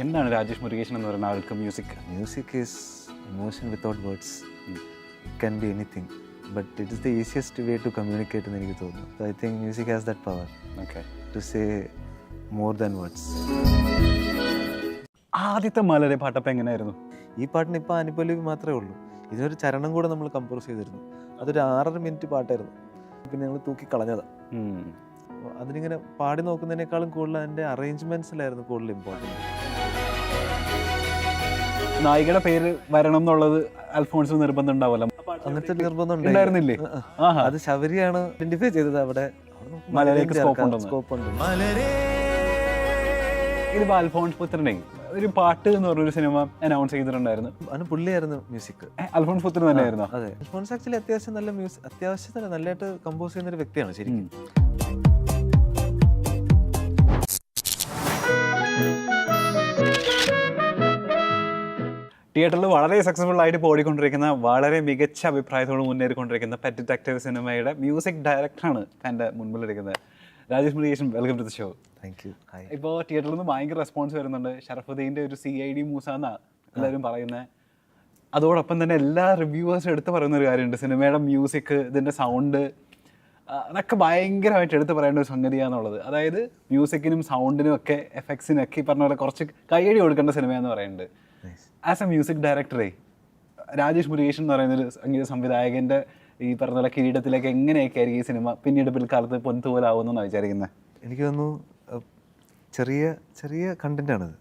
എന്താണ് രാജേഷ് മുരുകേശൻ എന്ന് പറയുന്ന ആൾക്ക് music? Music is emotion without words. It can be anything, but it is the easiest way to communicate എന്ന് എനിക്ക് തോന്നുന്നു. So I think music has that power to say more than words. ആദ്യത്തെ മലരെ പാട്ടപ്പം എങ്ങനെയായിരുന്നു? ഈ പാട്ടിന് ഇപ്പോൾ അനുപല്ലവി മാത്രമേ ഉള്ളൂ. ഇതിനൊരു ചരണം കൂടെ നമ്മൾ കമ്പോസ് ചെയ്തിരുന്നു. അതൊരു 6.5 മിനിറ്റ് പാട്ടായിരുന്നു. പിന്നെ ഞങ്ങൾ തൂക്കി കളഞ്ഞതാണ്. അതിനിങ്ങനെ പാടി നോക്കുന്നതിനേക്കാളും കൂടുതൽ അതിൻ്റെ അറേഞ്ച്മെൻറ്റ്സിലായിരുന്നു കൂടുതൽ ഇമ്പോർട്ടൻറ്റ്. നായികയുടെ പേര് വരണം എന്നുള്ളത് അൽഫോൺസ് നിർബന്ധം ഉണ്ടാവല്ലോ, അങ്ങനത്തെ നിർബന്ധം ഉണ്ടായിരുന്നില്ലേ? അത് ശബരിയാണ് ഐഡന്റിഫൈ ചെയ്തത്. അവിടെ സ്കോപ്പ് ഉണ്ട്. ഇതിപ്പോ അൽഫോൺസ് പുത്രനെ ഒരു പാട്ട് എന്ന് പറഞ്ഞൊരു സിനിമ അനൗൺസ് ചെയ്തിട്ടുണ്ടായിരുന്നു. അതിന് പുള്ളിയായിരുന്നു മ്യൂസിക്. അൽഫോൺസ് പുത്രൻ തന്നെയായിരുന്നു. അതെ, അൽഫോൺസ് ആക്ച്വലി അത്യാവശ്യം നല്ല മ്യൂസിക്, അത്യാവശ്യം നല്ലതായിട്ട് കമ്പോസ് ചെയ്യുന്ന ഒരു വ്യക്തിയാണ് ശരിക്കും. തിയേറ്ററിൽ വളരെ സക്സസ്ഫുൾ ആയിട്ട് ഓടിക്കൊണ്ടിരിക്കുന്ന, വളരെ മികച്ച അഭിപ്രായത്തോട് മുന്നേറിക്കൊണ്ടിരിക്കുന്ന പെറ്റ് ഡിറ്റക്റ്റീവ് സിനിമയുടെ മ്യൂസിക് ഡയറക്ടറാണ് എൻ്റെ മുൻപിലിരിക്കുന്നത്. Rajesh Murugesan, welcome to the show. Thank you. ഇപ്പോൾ തിയേറ്ററിൽ നിന്ന് ഭയങ്കര റെസ്പോൺസ് വരുന്നുണ്ട്. ഷറഫുദ്ദീൻ്റെ ഒരു CID മൂസ എന്നാണ് എല്ലാവരും പറയുന്നത്. അതോടൊപ്പം തന്നെ എല്ലാ റിവ്യൂവേഴ്സും എടുത്ത് പറയുന്ന ഒരു കാര്യമുണ്ട്, സിനിമയുടെ മ്യൂസിക്, ഇതിൻ്റെ സൗണ്ട്, അതൊക്കെ ഭയങ്കരമായിട്ട് എടുത്ത് പറയേണ്ട ഒരു സംഗതിയാണെന്നുള്ളത്. അതായത് മ്യൂസിക്കിനും സൗണ്ടിനും ഒക്കെ എഫക്ട്സിനൊക്കെ ഈ പറഞ്ഞ പോലെ കുറച്ച് കൈയടി കൊടുക്കേണ്ട സിനിമയെന്ന് പറയുന്നുണ്ട്. ആസ് എ മ്യൂസിക് ഡയറക്ടറെ രാജേഷ് മുരുകേശൻ എന്ന് പറയുന്നൊരു സംഗീത സംവിധായകൻ്റെ ഈ പറഞ്ഞ പോലെ കിരീടത്തിലേക്ക് എങ്ങനെയൊക്കെ ആയിരിക്കും ഈ സിനിമ പിന്നീട് പിൽക്കാലത്ത് പൊൻതൂവലാവുമെന്നാണ് വിചാരിക്കുന്നത്? എനിക്ക് തോന്നുന്നു ചെറിയ ചെറിയ കണ്ടന്റാണിത്.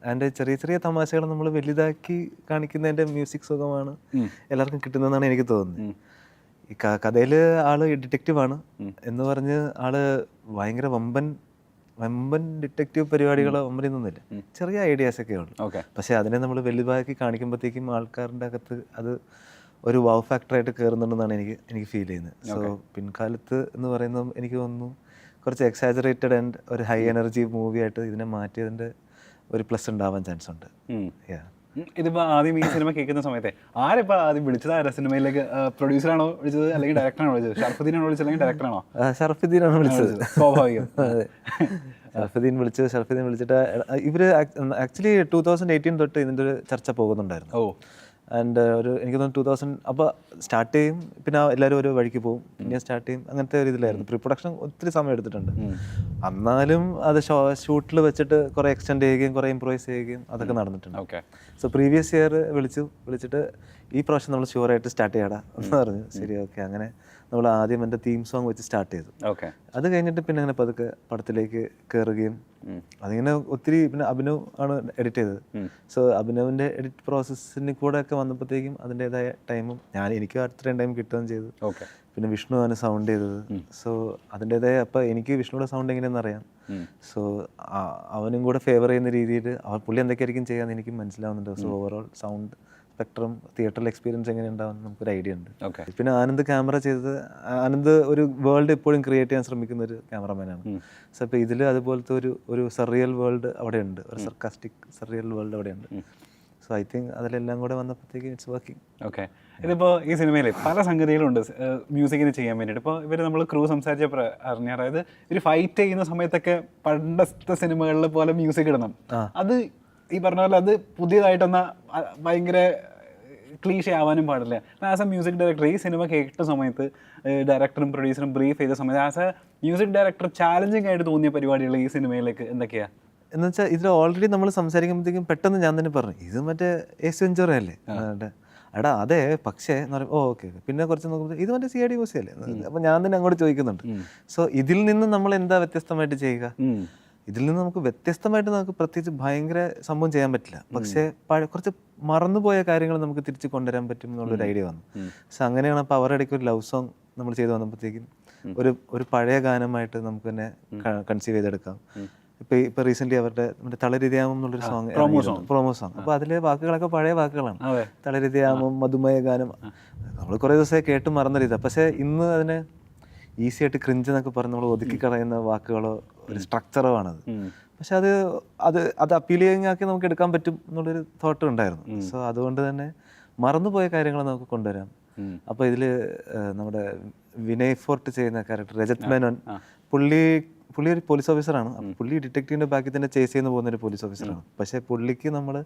അതിൻ്റെ ചെറിയ ചെറിയ തമാശകൾ നമ്മൾ വലുതാക്കി കാണിക്കുന്നതിൻ്റെ മ്യൂസിക് സുഖമാണ് എല്ലാവർക്കും കിട്ടുന്നതെന്നാണ് എനിക്ക് തോന്നുന്നത്. ഈ കഥയിൽ ആള് ഡിറ്റക്റ്റീവാണ് എന്ന് പറഞ്ഞ് ആള് ഭയങ്കര വമ്പൻ ഡിറ്റക്റ്റീവ് പരിപാടികളോ ഒമ്പരിയൊന്നുമില്ല. ചെറിയ ഐഡിയാസ് ഒക്കെ ഉള്ളു. പക്ഷെ അതിനെ നമ്മൾ വലുതാക്കി കാണിക്കുമ്പോഴത്തേക്കും ആൾക്കാരുടെ അകത്ത് അത് ഒരു വൗ ഫാക്ടറായിട്ട് കയറുന്നുണ്ടെന്നാണ് എനിക്ക് ഫീൽ ചെയ്യുന്നത്. സോ പിൻകാലത്ത് എന്ന് പറയുന്നത് എനിക്ക് തോന്നുന്നു കുറച്ച് എക്സാജറേറ്റഡ് ആൻഡ് ഒരു ഹൈ എനർജി മൂവി ആയിട്ട് ഇതിനെ മാറ്റിയതിൻ്റെ ഒരു പ്ലസ് ഉണ്ടാവാൻ ചാൻസ് ഉണ്ട്. ഇതിപ്പോൾ ആദ്യം ഈ സിനിമ കേൾക്കുന്ന സമയത്തെ ആരിപ്പോൾ ആദ്യം വിളിച്ചത്? ആരാ സിനിമയിലേക്ക്? പ്രൊഡ്യൂസറാണോ വിളിച്ചത് അല്ലെങ്കിൽ ഡയറക്ടറാണോ വിളിച്ചത്? ഷറഫുദ്ദീനാണോ വിളിച്ചത് അല്ലെങ്കിൽ ഡയറക്ടറാണോ? ഷറഫുദ്ദീനാണ് വിളിച്ചത്. സ്വാഭാവികം. ഷറഫുദ്ദീൻ വിളിച്ചിട്ട് ഇവര് ആക്ച്വലി 2018 തൊട്ട് ഇതിൻ്റെ ഒരു ചർച്ച പോകുന്നുണ്ടായിരുന്നു. ആൻഡ് എനിക്ക് തോന്നുന്നു 2000 അപ്പോൾ സ്റ്റാർട്ട് ചെയ്യും, പിന്നെ എല്ലാവരും ഒരു വഴിക്ക് പോകും, പിന്നെ സ്റ്റാർട്ട് ചെയ്യും, അങ്ങനത്തെ ഒരു ഇതിലായിരുന്നു. പ്രീ പ്രൊഡക്ഷൻ ഒത്തിരി സമയം എടുത്തിട്ടുണ്ട്. എന്നാലും അത് ഷൂട്ടിൽ വെച്ചിട്ട് കുറേ എക്സ്റ്റെൻഡ് ചെയ്യുകയും കുറേ ഇംപ്രൂവൈസ് ചെയ്യുകയും അതൊക്കെ നടന്നിട്ടുണ്ട്. സോ പ്രീവിയസ് ഇയർ വിളിച്ചിട്ട് ഈ പ്രാവശ്യം നമ്മൾ ഷുവറായിട്ട് സ്റ്റാർട്ട് ചെയ്യടാ എന്ന് പറഞ്ഞു. ശരി, ഓക്കെ. അങ്ങനെ നമ്മൾ ആദ്യം എൻ്റെ തീം സോങ് വെച്ച് സ്റ്റാർട്ട് ചെയ്തു. അത് കഴിഞ്ഞിട്ട് പിന്നെ അങ്ങനെ പതുക്കെ പടത്തിലേക്ക് കയറുകയും അതിങ്ങനെ ഒത്തിരി, പിന്നെ അഭിനവ് ആണ് എഡിറ്റ് ചെയ്തത്. സോ അഭിനവിൻ്റെ എഡിറ്റ് പ്രോസസ്സിന് കൂടെ ഒക്കെ വന്നപ്പോഴത്തേക്കും അതിൻ്റെതായ ടൈമും എനിക്ക് അത്രയും ടൈം കിട്ടുകയും ചെയ്തു. പിന്നെ വിഷ്ണു ആണ് സൗണ്ട് ചെയ്തത്. സോ അതിൻ്റെതായ അപ്പം എനിക്ക് വിഷ്ണുയുടെ സൗണ്ട് എങ്ങനെയാണെന്ന് അറിയാം. സോ അവനും കൂടെ ഫേവർ ചെയ്യുന്ന രീതിയിൽ പുള്ളി എന്തൊക്കെയായിരിക്കും ചെയ്യാമെന്ന് എനിക്ക് മനസ്സിലാവുന്നുണ്ട്. സോ ഓവറോൾ സൗണ്ട് സ്പെക്ട്രം, തിയേറ്ററിൽ എക്സ്പീരിയൻസ് എങ്ങനെ ഉണ്ടാവും നമുക്കൊരു ഐഡിയ ഉണ്ട്. പിന്നെ ആനന്ദ് ക്യാമറ ചെയ്തത്, ആനന്ദ് ഒരു വേൾഡ് എപ്പോഴും ക്രിയേറ്റ് ചെയ്യാൻ ശ്രമിക്കുന്ന ഒരു ക്യാമറമാനാണ്. സോ അപ്പോൾ ഇതിൽ അതുപോലത്തെ ഒരു സർറിയൽ വേൾഡ് അവിടെ ഉണ്ട്, ഒരു സർക്കാസ്റ്റിക് സർറിയൽ വേൾഡ് അവിടെ ഉണ്ട്. സോ ഐ തിങ്ക് അതിലെല്ലാം കൂടെ വന്നപ്പോഴത്തേക്കും ഇറ്റ്സ് വർക്കിംഗ്. ഓക്കെ. ഇതിപ്പോൾ ഈ സിനിമയിൽ പല സംഗതികളുണ്ട് മ്യൂസിക്കിന് ചെയ്യാൻ വേണ്ടിയിട്ട്. ഇപ്പോൾ ഇവർ നമ്മൾ ക്രൂ സംസാരിച്ചപ്പോൾ അറിഞ്ഞ, അതായത് ഒരു ഫൈറ്റ് ചെയ്യുന്ന സമയത്തൊക്കെ പണ്ടത്തെ സിനിമകളിൽ പോലെ മ്യൂസിക് ഇടണം. അത് ഈ പറഞ്ഞ പോലെ അത് പുതിയതായിട്ടൊന്ന് ഭയങ്കര ക്ലീഷ ആവാനും പാടില്ല. ആസ് എ മ്യൂസിക് ഡയറക്ടർ ഈ സിനിമ കേട്ട സമയത്ത് ഡയറക്ടറും പ്രൊഡ്യൂസറും ബ്രീഫ് ചെയ്ത സമയത്ത് as A music director challenging ആയിട്ട് തോന്നിയ പരിപാടികൾ ഈ സിനിമയിലേക്ക് എന്തൊക്കെയാണ്? എന്ന് വെച്ചാൽ ഇതിൽ ഓൾറെഡി നമ്മൾ സംസാരിക്കുമ്പോഴത്തേക്കും പെട്ടെന്ന് ഞാൻ തന്നെ പറഞ്ഞു, ഇത് മറ്റേ എസ് വെഞ്ചുറി അല്ലേ എടാ, അതെ, പക്ഷേ എന്ന് പറയുമ്പോൾ ഓക്കെ. പിന്നെ കുറച്ച് നോക്കുമ്പോൾ ഇത് മറ്റേ CID മൂസ അല്ലേ. അപ്പം ഞാൻ തന്നെ അങ്ങോട്ട് ചോദിക്കുന്നുണ്ട്. സോ ഇതിൽ നിന്ന് നമ്മൾ എന്താ വ്യത്യസ്തമായിട്ട് ചെയ്യുക? ഇതിൽ നിന്ന് നമുക്ക് വ്യത്യസ്തമായിട്ട് നമുക്ക് പ്രത്യേകിച്ച് ഭയങ്കര സംഭവം ചെയ്യാൻ പറ്റില്ല. പക്ഷേ കുറച്ച് മറന്നുപോയ കാര്യങ്ങൾ നമുക്ക് തിരിച്ച് കൊണ്ടുവരാൻ പറ്റും എന്നുള്ളൊരു ഐഡിയ വന്നു. സോ അങ്ങനെയാണ്. അപ്പോൾ അവരുടെ ഇടയ്ക്ക് ഒരു ലവ് സോങ് നമ്മൾ ചെയ്ത് വന്നപ്പോഴത്തേക്കും ഒരു പഴയ ഗാനമായിട്ട് നമുക്ക് തന്നെ കൺസീവ് ചെയ്തെടുക്കാം. ഇപ്പൊ റീസെന്റ് അവരുടെ തളരിതയാമം എന്നുള്ളൊരു സോങ്, പ്രൊമോ സോങ്. അപ്പൊ അതിലെ വാക്കുകളൊക്കെ പഴയ വാക്കുകളാണ്. തളരിതയാമം, മധുമയ ഗാനം, നമ്മൾ കുറേ ദിവസമായി കേട്ട് മറന്ന രീതി. പക്ഷെ ഇന്ന് അതിനെ ഈസി ആയിട്ട് ക്രിഞ്ച് എന്നൊക്കെ പറഞ്ഞ് നമ്മൾ ഒതുക്കി കളയുന്ന വാക്കുകളോ ഒരു സ്ട്രക്ചറോ ആണത്. പക്ഷെ അത് അപ്പീലിംഗ് ആക്കി നമുക്ക് എടുക്കാൻ പറ്റും എന്നുള്ളൊരു തോട്ട് ഉണ്ടായിരുന്നു. സോ അതുകൊണ്ട് തന്നെ മറന്നുപോയ കാര്യങ്ങൾ നമുക്ക് കൊണ്ടുവരാം. അപ്പോൾ ഇതിൽ നമ്മുടെ വിനയ് ഫോർട്ട് ചെയ്യുന്ന ക്യാരക്ടർ രജത് മേനോൻ, പുള്ളി പുള്ളി ഒരു പോലീസ് ഓഫീസറാണ്. പുള്ളി ഡിറ്റക്റ്റീവിൻ്റെ ബാക്കിൽ തന്നെ ചേസ് ചെയ്യുന്ന പോകുന്ന ഒരു പോലീസ് ഓഫീസറാണ്. പക്ഷേ പുള്ളിക്ക് നമ്മൾ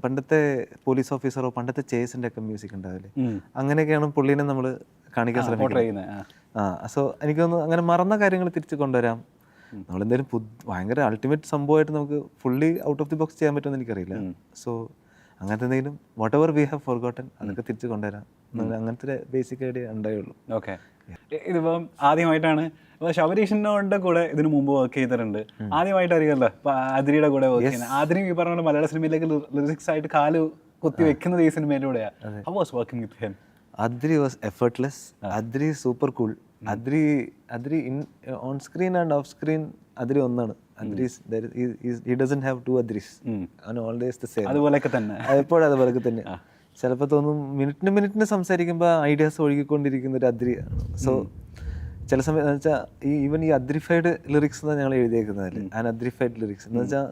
പണ്ടത്തെ പോലീസ് ഓഫീസറോ പണ്ടത്തെ ചേസിൻ്റെ ഒക്കെ മ്യൂസിക് ഉണ്ടാവില്ലേ, അങ്ങനെയൊക്കെയാണ് പുള്ളീനെ നമ്മൾ കാണിക്കാൻ ശ്രമിക്കുന്നത്. സോ എനിക്ക് തോന്നുന്നു അങ്ങനെ മറന്ന കാര്യങ്ങൾ തിരിച്ച് കൊണ്ടുവരാം. നമ്മളെന്തായാലും ഭയങ്കര അൾട്ടിമേറ്റ് സംഭവമായിട്ട് നമുക്ക് fully out of the box ചെയ്യാൻ പറ്റുമെന്ന് എനിക്കറിയില്ല. സോ അങ്ങനത്തെ എന്തെങ്കിലും what ever we have forgotten അതൊക്കെ തിരിച്ച് കൊണ്ടുവരാം. അങ്ങനത്തെ ബേസിക് ഐഡിയ ഉണ്ടായുള്ളൂ. ഓക്കെ, ഇതിപ്പം ആദ്യമായിട്ടാണ് ശബരീഷിനോടെ കൂടെ ഇതിനു മുമ്പ് വർക്ക് ചെയ്തിട്ടുണ്ട്, ആദ്യമായിട്ടായിരിക്കുമല്ലോ ഇപ്പൊ ആതിരിയുടെ കൂടെ വർക്ക് ചെയ്യുന്നത്. ആതിരി ഈ പറഞ്ഞ പോലെ മലയാള സിനിമയിലേക്ക് ലിറിക്സ് ആയിട്ട് കാല് കുത്തി വെക്കുന്നത് ഈ സിനിമയിലൂടെയാണ്. How was working with him? Adri was effortless. Adri is super cool. Adri on screen and off screen Adri ഒന്നാണ്. Adri is there is he doesn't have two Adris. And always the same. അതുപോലെയൊക്കെ തന്നെ എപ്പോഴും അതുപോലെയൊക്കെ തന്നെ. ചിലപ്പോൾ തോന്നും മിനിറ്റിന് സംസാരിക്കുമ്പോൾ ഐഡിയാസ് ഒഴുകിക്കൊണ്ടിരിക്കുന്ന ഒരു അദ്രിയാണ്. സോ ചില സമയത്ത് എന്ന് വെച്ചാൽ ഈവൻ ഈ അദ്രിഫൈഡ് ലിറിക്സ് എന്നാണ് ഞങ്ങൾ എഴുതിയേക്കുന്നതല്ലേ, അൺഅദ്രിഫൈഡ് ലിറിക്സ് എന്ന് വെച്ചാൽ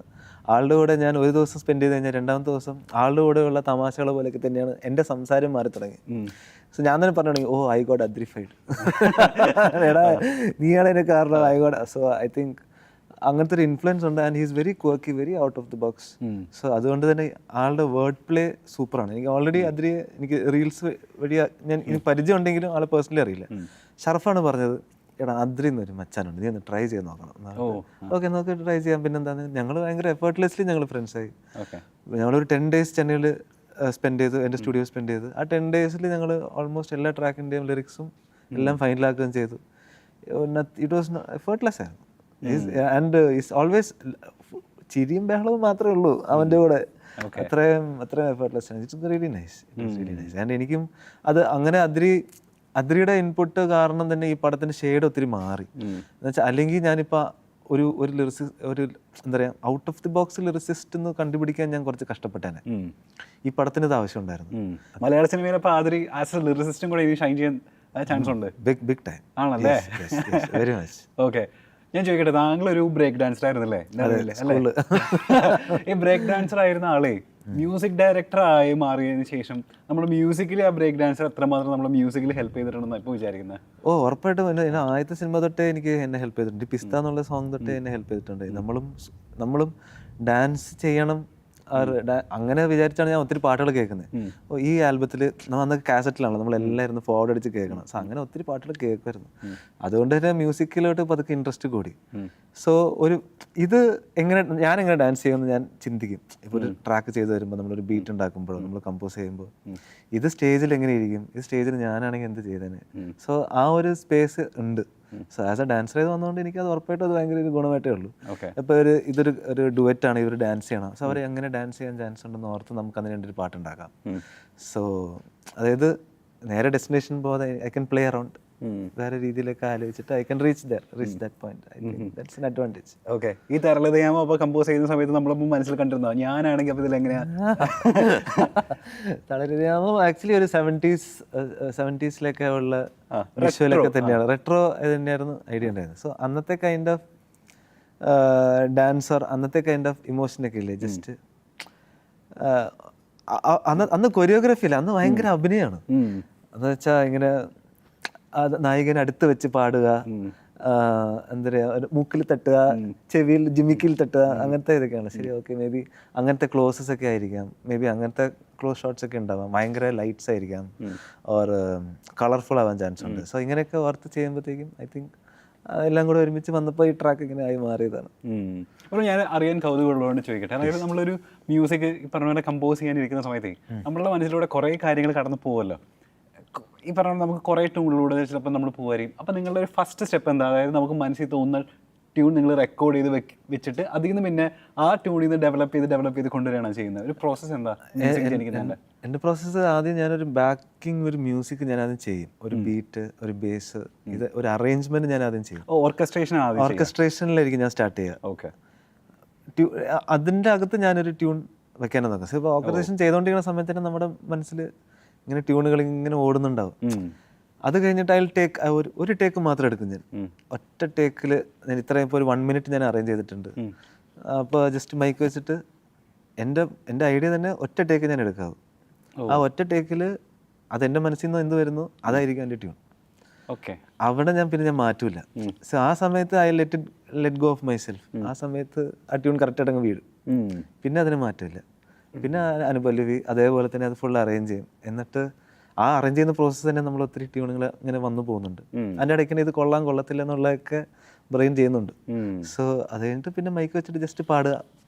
ആളുടെ കൂടെ ഞാൻ ഒരു ദിവസം സ്പെൻഡ് ചെയ്ത് കഴിഞ്ഞാൽ രണ്ടാമത്തെ ദിവസം ആളുടെ കൂടെയുള്ള തമാശകൾ പോലെയൊക്കെ തന്നെയാണ് എൻ്റെ സംസാരം മാറി തുടങ്ങി. സോ ഞാൻ തന്നെ പറഞ്ഞു തുടങ്ങി, ഓ ഐ ഗോട്ട് അദ്രിഫൈഡ്, എടാ നീയാണ് എൻ്റെ കാരണം, I got. So I think അങ്ങനത്തെ ഒരു ഇൻഫ്ലുവൻസ് ഉണ്ട്. And he's very quirky, very out of the box. So അതുകൊണ്ട് തന്നെ ആളുടെ വേർഡ് പ്ലേ സൂപ്പറാണ്. എനിക്ക് ഓൾറെഡി അതിരി എനിക്ക് റീൽസ് വഴി ഞാൻ എനിക്ക് പരിചയം ഉണ്ടെങ്കിലും ആളെ പേഴ്സണലി അറിയില്ല. ഷറഫാണ് പറഞ്ഞത്, എടാ അദ്രി എന്നൊരു മച്ചാനുണ്ട്, നീ ഒന്ന് ട്രൈ ചെയ്ത് നോക്കണം. ഓക്കെ, നോക്കി ട്രൈ ചെയ്യാം. പിന്നെന്താണ്, ഞങ്ങൾ ഭയങ്കര എഫേർട്ട്ലെസ്ലി ഞങ്ങൾ ഫ്രണ്ട്സായി. ഞങ്ങളൊരു 10 days ചെന്നൈയിൽ സ്പെൻഡ് ചെയ്തു, എൻ്റെ സ്റ്റുഡിയോ സ്പെൻഡ് ചെയ്തു. ആ 10 days ഞങ്ങൾ ഓൾമോസ്റ്റ് എല്ലാ ട്രാക്കിൻ്റെയും ലിറിക്സും എല്ലാം ഫൈനലാക്കുകയും ചെയ്തു. ഇറ്റ് വാസ് എഫേർട്ട്ലെസ് ആയിരുന്നു. ആൻഡ് ഈസ് ഓൾവേസ് ചിരിയും ബഹളവും മാത്രമേ ഉള്ളൂ അവൻ്റെ കൂടെ. അത്രയും എഫേർട്ട്ലെസ് ആണ്. It's really nice, really nice. And എനിക്കും അത് അങ്ങനെ അദ്രിയുടെ ഇൻപുട്ട് കാരണം തന്നെ ഈ പടത്തിൻ്റെ ഷെയ്ഡ് ഒത്തിരി മാറി. എന്നുവെച്ചാൽ അല്ലെങ്കിൽ ഞാനിപ്പോൾ ഒരു എന്താ പറയുക out of the box lyricist എന്ന് കണ്ടുപിടിക്കാൻ ഞാൻ കുറച്ച് കഷ്ടപ്പെട്ടേനെ. ഈ പടത്തിന് ഇത് ആവശ്യം ഉണ്ടായിരുന്നു. മലയാള സിനിമയിൽ ഇപ്പോൾ ആതിരി ആസ് എ ലിറിസിസ്റ്റും കൂടെ ഷൈൻ ചെയ്യാൻ ചാൻസ് ഉണ്ട്. ബിഗ് ടൈം ആണല്ലേ? Very much. ഓക്കെ, ഞാൻ ചോദിക്കട്ടെ, താങ്കളൊരു ബ്രേക്ക് ഡാൻസർ ആയിരുന്നല്ലേ? ഈ ബ്രേക്ക് ഡാൻസർ ആയിരുന്ന ആളെ മ്യൂസിക് ഡയറക്ടർ ആയി മാറിയതിനു ശേഷം നമ്മൾ മ്യൂസിക്കലി ആ ബ്രേക്ക് ഡാൻസർ എത്രമാത്രം നമ്മൾ മ്യൂസിക്കലി ഹെൽപ്പ് ചെയ്തിട്ടുണ്ടെന്ന് ഇപ്പോൾ വിചാരിക്കുന്നത്? ഓ ഉറപ്പായിട്ടും. എൻ്റെ ആദ്യത്തെ സിനിമ തൊട്ടേ എനിക്ക് എന്നെ ഹെൽപ്പ് ചെയ്തിട്ടുണ്ട്. പിസ്ത എന്നുള്ള സോങ് തൊട്ടേ എന്നെ ഹെൽപ്പ് ചെയ്തിട്ടുണ്ട്. നമ്മളും ഡാൻസ് ചെയ്യണം അങ്ങനെ വിചാരിച്ചാണ് ഞാൻ ഒത്തിരി പാട്ടുകൾ കേൾക്കുന്നത്. അപ്പോൾ ഈ ആൽബത്തിൽ നമ്മൾ അന്ന് കാസറ്റിലാണല്ലോ നമ്മളെല്ലാവരും ഫോർവേഡ് അടിച്ച് കേൾക്കണം. സോ അങ്ങനെ ഒത്തിരി പാട്ടുകൾ കേൾക്കുമായിരുന്നു. അതുകൊണ്ട് തന്നെ മ്യൂസിക്കിലോട്ട് പതുക്കെ ഇൻട്രസ്റ്റ് കൂടി. സോ ഞാൻ എങ്ങനെ ഡാൻസ് ചെയ്യുമെന്ന് ഞാൻ ചിന്തിക്കും. ഇപ്പോൾ ഒരു ട്രാക്ക് ചെയ്ത് വരുമ്പോൾ നമ്മളൊരു ബീറ്റ് ഉണ്ടാക്കുമ്പോഴോ നമ്മൾ കമ്പോസ് ചെയ്യുമ്പോൾ ഇത് സ്റ്റേജിൽ എങ്ങനെ ഇരിക്കും, ഇത് സ്റ്റേജിൽ ഞാനാണെങ്കിൽ എന്ത് ചെയ്തേനെ. സോ ആ ഒരു സ്പേസ് ഉണ്ട്. സോ ആസ് എ ഡാൻസർ ചെയ്ത് വന്നതുകൊണ്ട് എനിക്ക് അത് ഉറപ്പായിട്ടും അത് ഭയങ്കര ഒരു ഗുണമായിട്ടേ ഉള്ളൂ. ഇപ്പോൾ ഇതൊരു ഡുവറ്റാണ്, ഇവർ ഡാൻസ് ചെയ്യണം. സോ അവർ എങ്ങനെ ഡാൻസ് ചെയ്യാൻ ചാൻസ് ഉണ്ടെന്ന് ഓർത്ത് നമുക്ക് അതിന് വേണ്ടി ഒരു പാട്ടുണ്ടാക്കാം. സോ അതായത് നേരെ ഡെസ്റ്റിനേഷൻ പോകാതെ ഐ ക്യാൻ പ്ലേ അറൗണ്ട് വേറെ രീതിയിലൊക്കെ ആലോചിച്ചിട്ട് I can reach that point. I think that's an advantage. Okay, ഈ തരളതയാമ അപ്പോൾ കമ്പോസ് ചെയ്യുന്ന സമയത്ത് നമ്മളിപ്പോൾ മനസ്സിൽ കണ്ടിരുന്നോ? ഞാനാണെങ്കിൽ അപ്പോൾ ഇതിലെങ്ങനെയാ തളരതയാമം ആക്ച്വലി ഒരു 70s ഉള്ള വിഷ്വലൊക്കെ തന്നെയാണ്. റെട്രോ തന്നെയായിരുന്നു ഐഡിയ ഉണ്ടായിരുന്നത്. സോ അന്നത്തെ കൈൻഡ് ഓഫ് ഡാൻസർ, അന്നത്തെ കൈൻഡ് ഓഫ് ഇമോഷനൊക്കെ ഇല്ലേ, ജസ്റ്റ് അന്ന് കൊറിയോഗ്രാഫി ഇല്ല, അന്ന് ഭയങ്കര അഭിനയമാണ്. എന്ന് വെച്ചാൽ ഇങ്ങനെ നായികനെ അടുത്ത് വെച്ച് പാടുക, എന്താ പറയുക മൂക്കിൽ തട്ടുക, ചെവിയിൽ ജിമിക്കിൽ തട്ടുക, അങ്ങനത്തെ ഇതൊക്കെയാണ്. ശരി, ഓക്കെ, മേ ബി അങ്ങനത്തെ ക്ലോസസ് ഒക്കെ ആയിരിക്കാം, മേ ബി അങ്ങനത്തെ ക്ലോസ് ഷോട്ട്സ് ഒക്കെ ഉണ്ടാവാം, ഭയങ്കര ലൈറ്റ്സ് ആയിരിക്കാം, ഓർ കളർഫുൾ ആവാൻ ചാൻസ് ഉണ്ട്. സോ ഇങ്ങനെയൊക്കെ ഓർത്ത് ചെയ്യുമ്പോഴത്തേക്കും ഐ തിങ്ക് എല്ലാം കൂടെ ഒരുമിച്ച് വന്നപ്പോൾ ഈ ട്രാക്ക് ഇങ്ങനെ ആയി മാറിയതാണ്. അപ്പോൾ ഞാൻ അറിയാൻ കൗതുകമുള്ളതുകൊണ്ട് ചോദിക്കട്ടെ, അതായത് നമ്മളൊരു മ്യൂസിക് ഈ പറഞ്ഞ പോലെ കമ്പോസ് ചെയ്യാനിരിക്കുന്ന സമയത്ത് നമ്മളുടെ മനസ്സിലൂടെ കുറേ കാര്യങ്ങൾ കടന്നു പോകുമല്ലോ. ഈ പറഞ്ഞ നമുക്ക് കുറേ ട്യൂണിലൂടെ ചിലപ്പോൾ നമ്മൾ പോകുമായിരിക്കും. അപ്പോൾ നിങ്ങളുടെ ഒരു ഫസ്റ്റ് സ്റ്റെപ്പ് എന്താ? അതായത് നമുക്ക് മനസ്സിൽ തോന്നുന്ന ട്യൂൺ നിങ്ങൾ റെക്കോർഡ് ചെയ്ത് വെച്ചിട്ട് അതിൽ നിന്ന് പിന്നെ ആ ട്യൂണിൽ നിന്ന് ഡെവലപ്പ് ചെയ്ത് കൊണ്ടുവരികയാണ് ചെയ്യുന്നത്. ഒരു പ്രോസസ്സ് എന്താ? എൻ്റെ പ്രോസസ്സ് ആദ്യം ഞാനൊരു ബാക്കിംഗ് ഒരു മ്യൂസിക് ഞാൻ ആദ്യം ചെയ്യും. ഒരു ബീറ്റ്, ഒരു ബേസ്, ഇത് ഒരു അറേഞ്ച്മെന്റ് ഞാൻ ആദ്യം ചെയ്യും. ഓർക്കസ്ട്രേഷനിലായിരിക്കും ഞാൻ സ്റ്റാർട്ട് ചെയ്യുക. ഓക്കെ, അതിൻ്റെ അകത്ത് ഞാനൊരു ട്യൂൺ വെക്കാനാണ് നോക്കാം. ഇപ്പോൾ ഓർക്കസ്ട്രേഷൻ ചെയ്തുകൊണ്ടിരിക്കുന്ന സമയത്ത് തന്നെ നമ്മുടെ മനസ്സിൽ ഇങ്ങനെ ട്യൂണുകൾ ഇങ്ങനെ ഓടുന്നുണ്ടാവും. അത് കഴിഞ്ഞിട്ട് അതിൽ ഒരു ടേക്ക് മാത്രം എടുക്കും ഞാൻ. ഒറ്റ ടേക്കിൽ ഞാൻ ഇത്രയും ഇപ്പോൾ ഒരു 1 minute ഞാൻ അറേഞ്ച് ചെയ്തിട്ടുണ്ട്. അപ്പോൾ ജസ്റ്റ് മൈക്ക് വെച്ചിട്ട് എൻ്റെ ഐഡിയ തന്നെ ഒറ്റ ടേക്ക് ഞാൻ എടുക്കാവും. ആ ഒറ്റ ടേക്കിൽ അതെൻ്റെ മനസ്സിൽ നിന്ന് എന്ത് വരുന്നു അതായിരിക്കും എൻ്റെ ട്യൂൺ. ഓക്കെ, അവിടെ ഞാൻ മാറ്റൂല. സോ ആ സമയത്ത് I let go of my self. ആ സമയത്ത് ആ ട്യൂൺ കറക്റ്റായിട്ട് അങ്ങ് വീഴും. പിന്നെ അതിന് മാറ്റമില്ല. പിന്നെ അനുപല്ലവി അതേപോലെ തന്നെ അത് ഫുൾ അറേഞ്ച് ചെയ്യും. എന്നിട്ട് ആ അറേഞ്ച് ചെയ്യുന്ന പ്രോസസ്സ് തന്നെ നമ്മൾ ഒത്തിരി ട്യൂണുകൾ ഇങ്ങനെ വന്നു പോകുന്നുണ്ട്. അതിൻ്റെ ഇടയ്ക്ക് ഇത് കൊള്ളത്തില്ല എന്നുള്ളതൊക്കെ ബ്രെയിൻ ചെയ്യുന്നുണ്ട്. സോ അത് കഴിഞ്ഞിട്ട് പിന്നെ മൈക്ക് വെച്ചിട്ട് ജസ്റ്റ് പാടുക,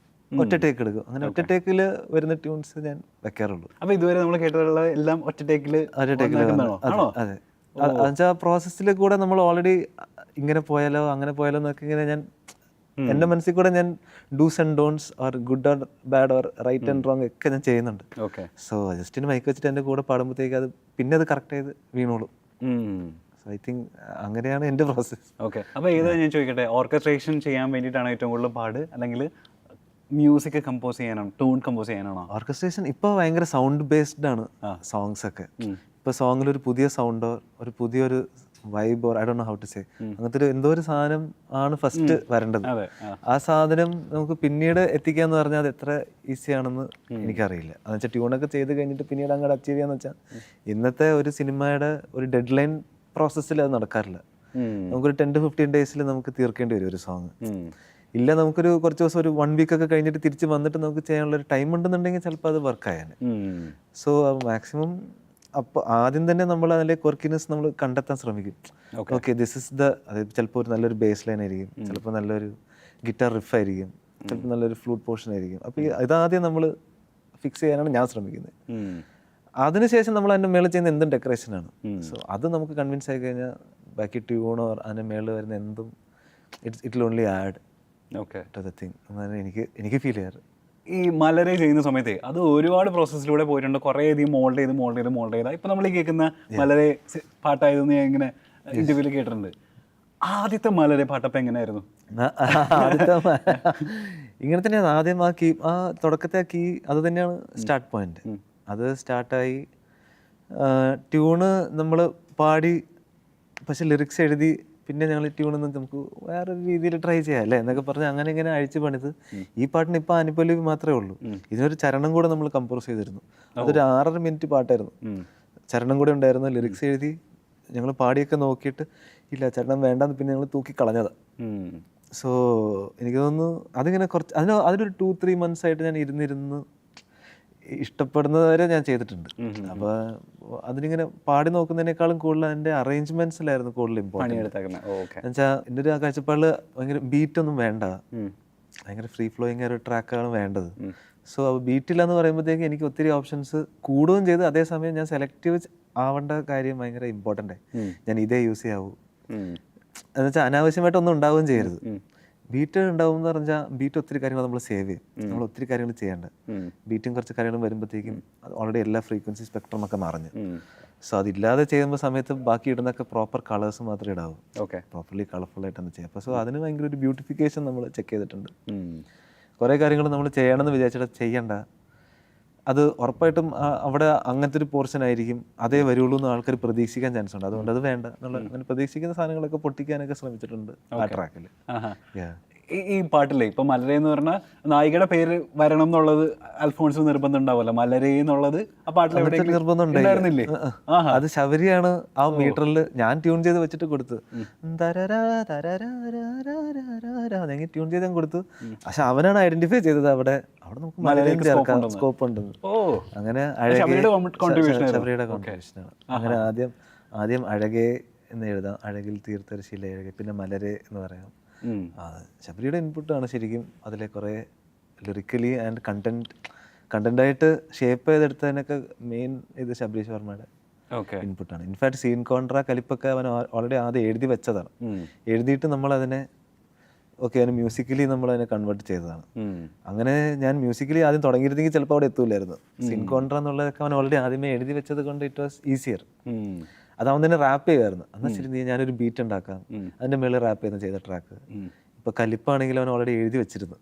ഒറ്റ ടേക്ക് എടുക്കും. അങ്ങനെ ഒറ്റ ടേക്കിൽ വരുന്ന ട്യൂൺസ് ഞാൻ വെക്കാറുള്ളൂ. അപ്പോൾ ഇതുവരെ നമ്മൾ കേട്ടിട്ടുള്ള എല്ലാം ഒറ്റ ടേക്കിൽ? അതെ. എന്നുവെച്ചാൽ ആ പ്രോസസ്സിൽ കൂടെ നമ്മൾ ഓൾറെഡി ഇങ്ങനെ പോയാലോ അങ്ങനെ പോയാലോ എന്നൊക്കെ ഇങ്ങനെ ഞാൻ എൻ്റെ മനസ്സിൽ കൂടെ ഞാൻ dos and don'ts or good or bad or right and wrong ഒക്കെ ഞാൻ ചെയ്യുന്നുണ്ട്. സോ ജസ്റ്റ് മൈക്ക് വെച്ചിട്ട് എൻ്റെ കൂടെ പാടുമ്പോഴത്തേക്ക് അത് പിന്നെ അത് കറക്റ്റ് ചെയ്ത് വീണോളും. സോ ഐ തിങ്ക് അങ്ങനെയാണ് എൻ്റെ പ്രോസസ്സ്. ഓക്കെ. അപ്പോൾ ഏതാ ഞാൻ ചോദിക്കട്ടെ, ഓർക്കസ്ട്രേഷൻ ചെയ്യാൻ വേണ്ടിയിട്ടാണ് ഏറ്റവും കൂടുതൽ പാട്, അല്ലെങ്കിൽ മ്യൂസിക് കമ്പോസ് ചെയ്യാനാണ്, ട്യൂൺ കമ്പോസ് ചെയ്യാനാണോ? ഓർക്കസ്ട്രേഷൻ ഇപ്പോൾ ഭയങ്കര സൗണ്ട് ബേസ്ഡ് ആണ് സോങ്സ് ഒക്കെ. ഇപ്പോൾ സോങ്ങിൽ ഒരു പുതിയ സൗണ്ടോ ഒരു പുതിയൊരു vibe or I don't know how to say അങ്ങനത്തെ ഒരു എന്തോ ഒരു സാധനം ആണ് ഫസ്റ്റ് വരേണ്ടത്. ആ സാധനം നമുക്ക് പിന്നീട് എത്തിക്കുക എന്ന് പറഞ്ഞാൽ അത് എത്ര ഈസി ആണെന്ന് എനിക്കറിയില്ല. എന്ന് വെച്ചാൽ ട്യൂണൊക്കെ ചെയ്ത് കഴിഞ്ഞിട്ട് പിന്നീട് അങ്ങോട്ട് അച്ചീവ് ചെയ്യാന്ന് വെച്ചാൽ ഇന്നത്തെ ഒരു സിനിമയുടെ ഒരു ഡെഡ് ലൈൻ പ്രോസസ്സിൽ അത് നടക്കാറില്ല. നമുക്കൊരു 10 to 15 days നമുക്ക് തീർക്കേണ്ടി വരും ഒരു സോങ്. ഇല്ല നമുക്കൊരു കുറച്ച് ദിവസം ഒരു 1 week ഒക്കെ കഴിഞ്ഞിട്ട് തിരിച്ച് വന്നിട്ട് നമുക്ക് ചെയ്യാനുള്ള ഒരു ടൈം ഉണ്ടെന്നുണ്ടെങ്കിൽ ചിലപ്പോൾ അത് വർക്കായാണ്. സോ മാക്സിമം അപ്പോൾ ആദ്യം തന്നെ നമ്മൾ അതിലെ ക്വർക്കിനെസ് നമ്മൾ കണ്ടെത്താൻ ശ്രമിക്കും. ഓക്കെ ദിസ് ഇസ് അതായത് ചിലപ്പോൾ ഒരു നല്ലൊരു ബേസ് ലൈൻ ആയിരിക്കും, ചിലപ്പോൾ നല്ലൊരു ഗിറ്റാർ റിഫ് ആയിരിക്കും, ചിലപ്പോൾ നല്ലൊരു ഫ്ലൂട്ട് പോർഷൻ ആയിരിക്കും. അപ്പോൾ ഇതാദ്യം നമ്മൾ ഫിക്സ് ചെയ്യാനാണ് ഞാൻ ശ്രമിക്കുന്നത്. അതിനുശേഷം നമ്മൾ അതിൻ്റെ മേളിൽ ചെയ്യുന്ന എന്തും ഡെക്കറേഷനാണ്. സോ അത് നമുക്ക് കൺവിൻസ് ആയി കഴിഞ്ഞാൽ ബാക്കി ട്യൂണോ അതിൻ്റെ മേളിൽ വരുന്ന എന്തും it will only add to the thing എന്നാണ് എനിക്ക് ഫീൽ ചെയ്യാറ്. ഈ മലരെ ചെയ്യുന്ന സമയത്ത് അത് ഒരുപാട് പ്രോസസ്സിലൂടെ പോയിട്ടുണ്ട്. കുറേ അധികം മോൾഡ് ചെയ്ത് ഇപ്പം നമ്മൾ ഈ കേൾക്കുന്ന മലരെ പാട്ടായതെന്ന് ഞാൻ ഇങ്ങനെ ഇന്റർവ്യൂവിൽ കേട്ടിട്ടുണ്ട്. ആദ്യത്തെ മലരെ പാട്ടപ്പം എങ്ങനെയായിരുന്നു? ഇങ്ങനെ തന്നെയാണ് ആദ്യം ആ തുടക്കത്തെ ആ കീ അത് തന്നെയാണ് സ്റ്റാർട്ട് പോയിന്റ്. അത് സ്റ്റാർട്ടായി ട്യൂണ് നമ്മൾ പാടി, പക്ഷെ ലിറിക്സ് എഴുതി പിന്നെ ഞങ്ങൾ ട്യൂണൊന്നും നമുക്ക് വേറൊരു രീതിയിൽ ട്രൈ ചെയ്യാം അല്ലേ എന്നൊക്കെ പറഞ്ഞ് അങ്ങനെ ഇങ്ങനെ അഴിച്ചു പണിത് ഈ പാട്ടിന് ഇപ്പം അനുപല്ലവി മാത്രമേ ഉള്ളൂ. ഇതിനൊരു ചരണം കൂടെ നമ്മൾ കമ്പോസ് ചെയ്തിരുന്നു. അതൊരു 6.5 minute പാട്ടായിരുന്നു. ചരണം കൂടെ ഉണ്ടായിരുന്നു. ലിറിക്സ് എഴുതി ഞങ്ങൾ പാടിയൊക്കെ നോക്കിയിട്ട് ഇല്ല ചരണം വേണ്ടെന്ന് പിന്നെ ഞങ്ങൾ തൂക്കി കളഞ്ഞതാണ്. സോ എനിക്ക് തോന്നുന്നു അതിങ്ങനെ കുറച്ച് അതിനൊരു 2-3 months ആയിട്ട് ഞാൻ ഇരുന്ന് ഇഷ്ടപ്പെടുന്നത് വരെ ഞാൻ ചെയ്തിട്ടുണ്ട്. അപ്പോൾ അതിനിങ്ങനെ പാടി നോക്കുന്നതിനേക്കാളും കൂടുതൽ അതിൻ്റെ അറേഞ്ച്മെന്റ്സിലായിരുന്നു കൂടുതൽ ഇമ്പോർട്ടൻറ്റ്. എന്നുവെച്ചാൽ എൻ്റെ ഒരു കാഴ്ചപ്പാടിൽ ഭയങ്കര ബീറ്റൊന്നും വേണ്ട, ഭയങ്കര ഫ്രീ ഫ്ലോയിങ് ഒരു ട്രാക്കാണ് വേണ്ടത്. സോ ബീറ്റില്ലെന്ന് പറയുമ്പോഴത്തേക്ക് എനിക്ക് ഒത്തിരി ഓപ്ഷൻസ് കൂടുകയും ചെയ്ത് അതേസമയം ഞാൻ സെലക്റ്റീവ് ആവേണ്ട കാര്യം ഭയങ്കര ഇമ്പോർട്ടൻ്റ് ആയി. ഞാൻ ഇതേ യൂസ് ചെയ്യാവൂ എന്നുവെച്ചാൽ അനാവശ്യമായിട്ടൊന്നും ഉണ്ടാവുകയും ചെയ്യരുത്. ബീറ്റ് ഉണ്ടാവും എന്ന് പറഞ്ഞാൽ ബീറ്റ് ഒത്തിരി കാര്യങ്ങൾ നമ്മൾ സേവ് ചെയ്യും, നമ്മൾ ഒത്തിരി കാര്യങ്ങൾ ചെയ്യേണ്ട. ബീറ്റും കുറച്ച് കാര്യങ്ങളും വരുമ്പോഴത്തേക്കും ഓൾറെഡി എല്ലാ ഫ്രീക്വൻസി സ്പെക്ട്രം ഒക്കെ മറഞ്ഞു. സോ അതില്ലാതെ ചെയ്യുമ്പോൾ സമയത്ത് ബാക്കി ഇടുന്നൊക്കെ പ്രോപ്പർ കളേഴ്സ് മാത്രമേ ഇടാവൂ, പ്രോപ്പർലി കളർഫുൾ ആയിട്ടാണ് ചെയ്യാം. അപ്പോൾ സോ അതിന് ഭയങ്കര ഒരു ബ്യൂട്ടിഫിക്കേഷൻ നമ്മൾ ചെക്ക് ചെയ്തിട്ടുണ്ട്. കുറേ കാര്യങ്ങൾ നമ്മൾ ചെയ്യണമെന്ന് വിചാരിച്ചിട്ട് ചെയ്യണ്ട, അത് ഉറപ്പായിട്ടും അവിടെ അങ്ങനത്തെ ഒരു പോർഷൻ ആയിരിക്കും, അതേ വരുള്ളൂ എന്ന് ആൾക്കാർ പ്രതീക്ഷിക്കാൻ ചാൻസ് ഉണ്ട്. അതുകൊണ്ട് അത് വേണ്ട എന്നുള്ള അങ്ങനെ പ്രതീക്ഷിക്കുന്ന സാധനങ്ങളൊക്കെ പൊട്ടിക്കാനൊക്കെ ശ്രമിച്ചിട്ടുണ്ട് ആ ട്രാക്കിൽ. ഈ പാട്ടില്ലേ ഇപ്പൊ മലരെ എന്ന് പറഞ്ഞാൽ നായികയുടെ പേര് വരണം എന്നുള്ളത് അൽഫോൺസ് നിർബന്ധം ഉണ്ടാവുമല്ലോ, മലരെ എന്നുള്ളത് ആ പാട്ടിൽ നിർബന്ധം ഉണ്ടായിരുന്നില്ലേ? അത് ശബരിയാണ് ആ മീറ്ററിൽ ഞാൻ ട്യൂൺ ചെയ്ത് വെച്ചിട്ട് കൊടുത്തു, ട്യൂൺ ചെയ്ത് ഞാൻ കൊടുത്തു. പക്ഷെ അവനാണ് ഐഡന്റിഫൈ ചെയ്തത് അവിടെ നമുക്ക് മലരെയും ചേർക്കാൻ സ്കോപ്പ് ഉണ്ടെന്ന്. അങ്ങനെ ശബരിയുടെ കോൺട്രിബ്യൂഷനാണ്. അങ്ങനെ ആദ്യം അഴകേ എന്ന് എഴുതാം, അഴകിൽ തീർത്തൊരു ശില അഴകെ, പിന്നെ മലരെ എന്ന് പറയാം. ശബരിയുടെ ഇൻപുട്ടാണ് ശരിക്കും അതിലെ കുറേ ലിറിക്കലി ആൻഡ് കണ്ടന്റായിട്ട് ഷേപ്പ് ചെയ്തെടുത്തതിനൊക്കെ മെയിൻ ഇത് ശബരീഷ് വർമ്മയുടെ ഇൻപുട്ടാണ്. ഇൻഫാക്ട് സീൻ കോൺട്രാ കലിപ്പൊക്കെ അവൻ ഓൾറെഡി ആദ്യം എഴുതി വെച്ചതാണ്. എഴുതിയിട്ട് നമ്മളതിനെ അതിന് മ്യൂസിക്കലി നമ്മളതിനെ കൺവേർട്ട് ചെയ്തതാണ്. അങ്ങനെ ഞാൻ മ്യൂസിക്കലി ആദ്യം തുടങ്ങിയിരുന്നെങ്കിൽ ചിലപ്പോൾ അവിടെ എത്തൂലായിരുന്നു. സീൻ കോൺട്രാ എന്നുള്ളതൊക്കെ അവൻ ഓൾറെഡി ആദ്യമേ എഴുതി വെച്ചത് കൊണ്ട് ഇറ്റ് വാസ് ഈസിയർ. അതവൻ തന്നെ റാപ്പ് ചെയ്യുമായിരുന്നു. എന്നാൽ ശരി ഞാനൊരു ബീറ്റ് ഉണ്ടാക്കാം, അതിൻ്റെ മേളിൽ റാപ്പ് ചെയ്യുന്ന ചെയ്ത ട്രാക്ക്. ഇപ്പോൾ കലിപ്പാണെങ്കിൽ അവൻ ഓൾറെഡി എഴുതി വെച്ചിരുന്നു.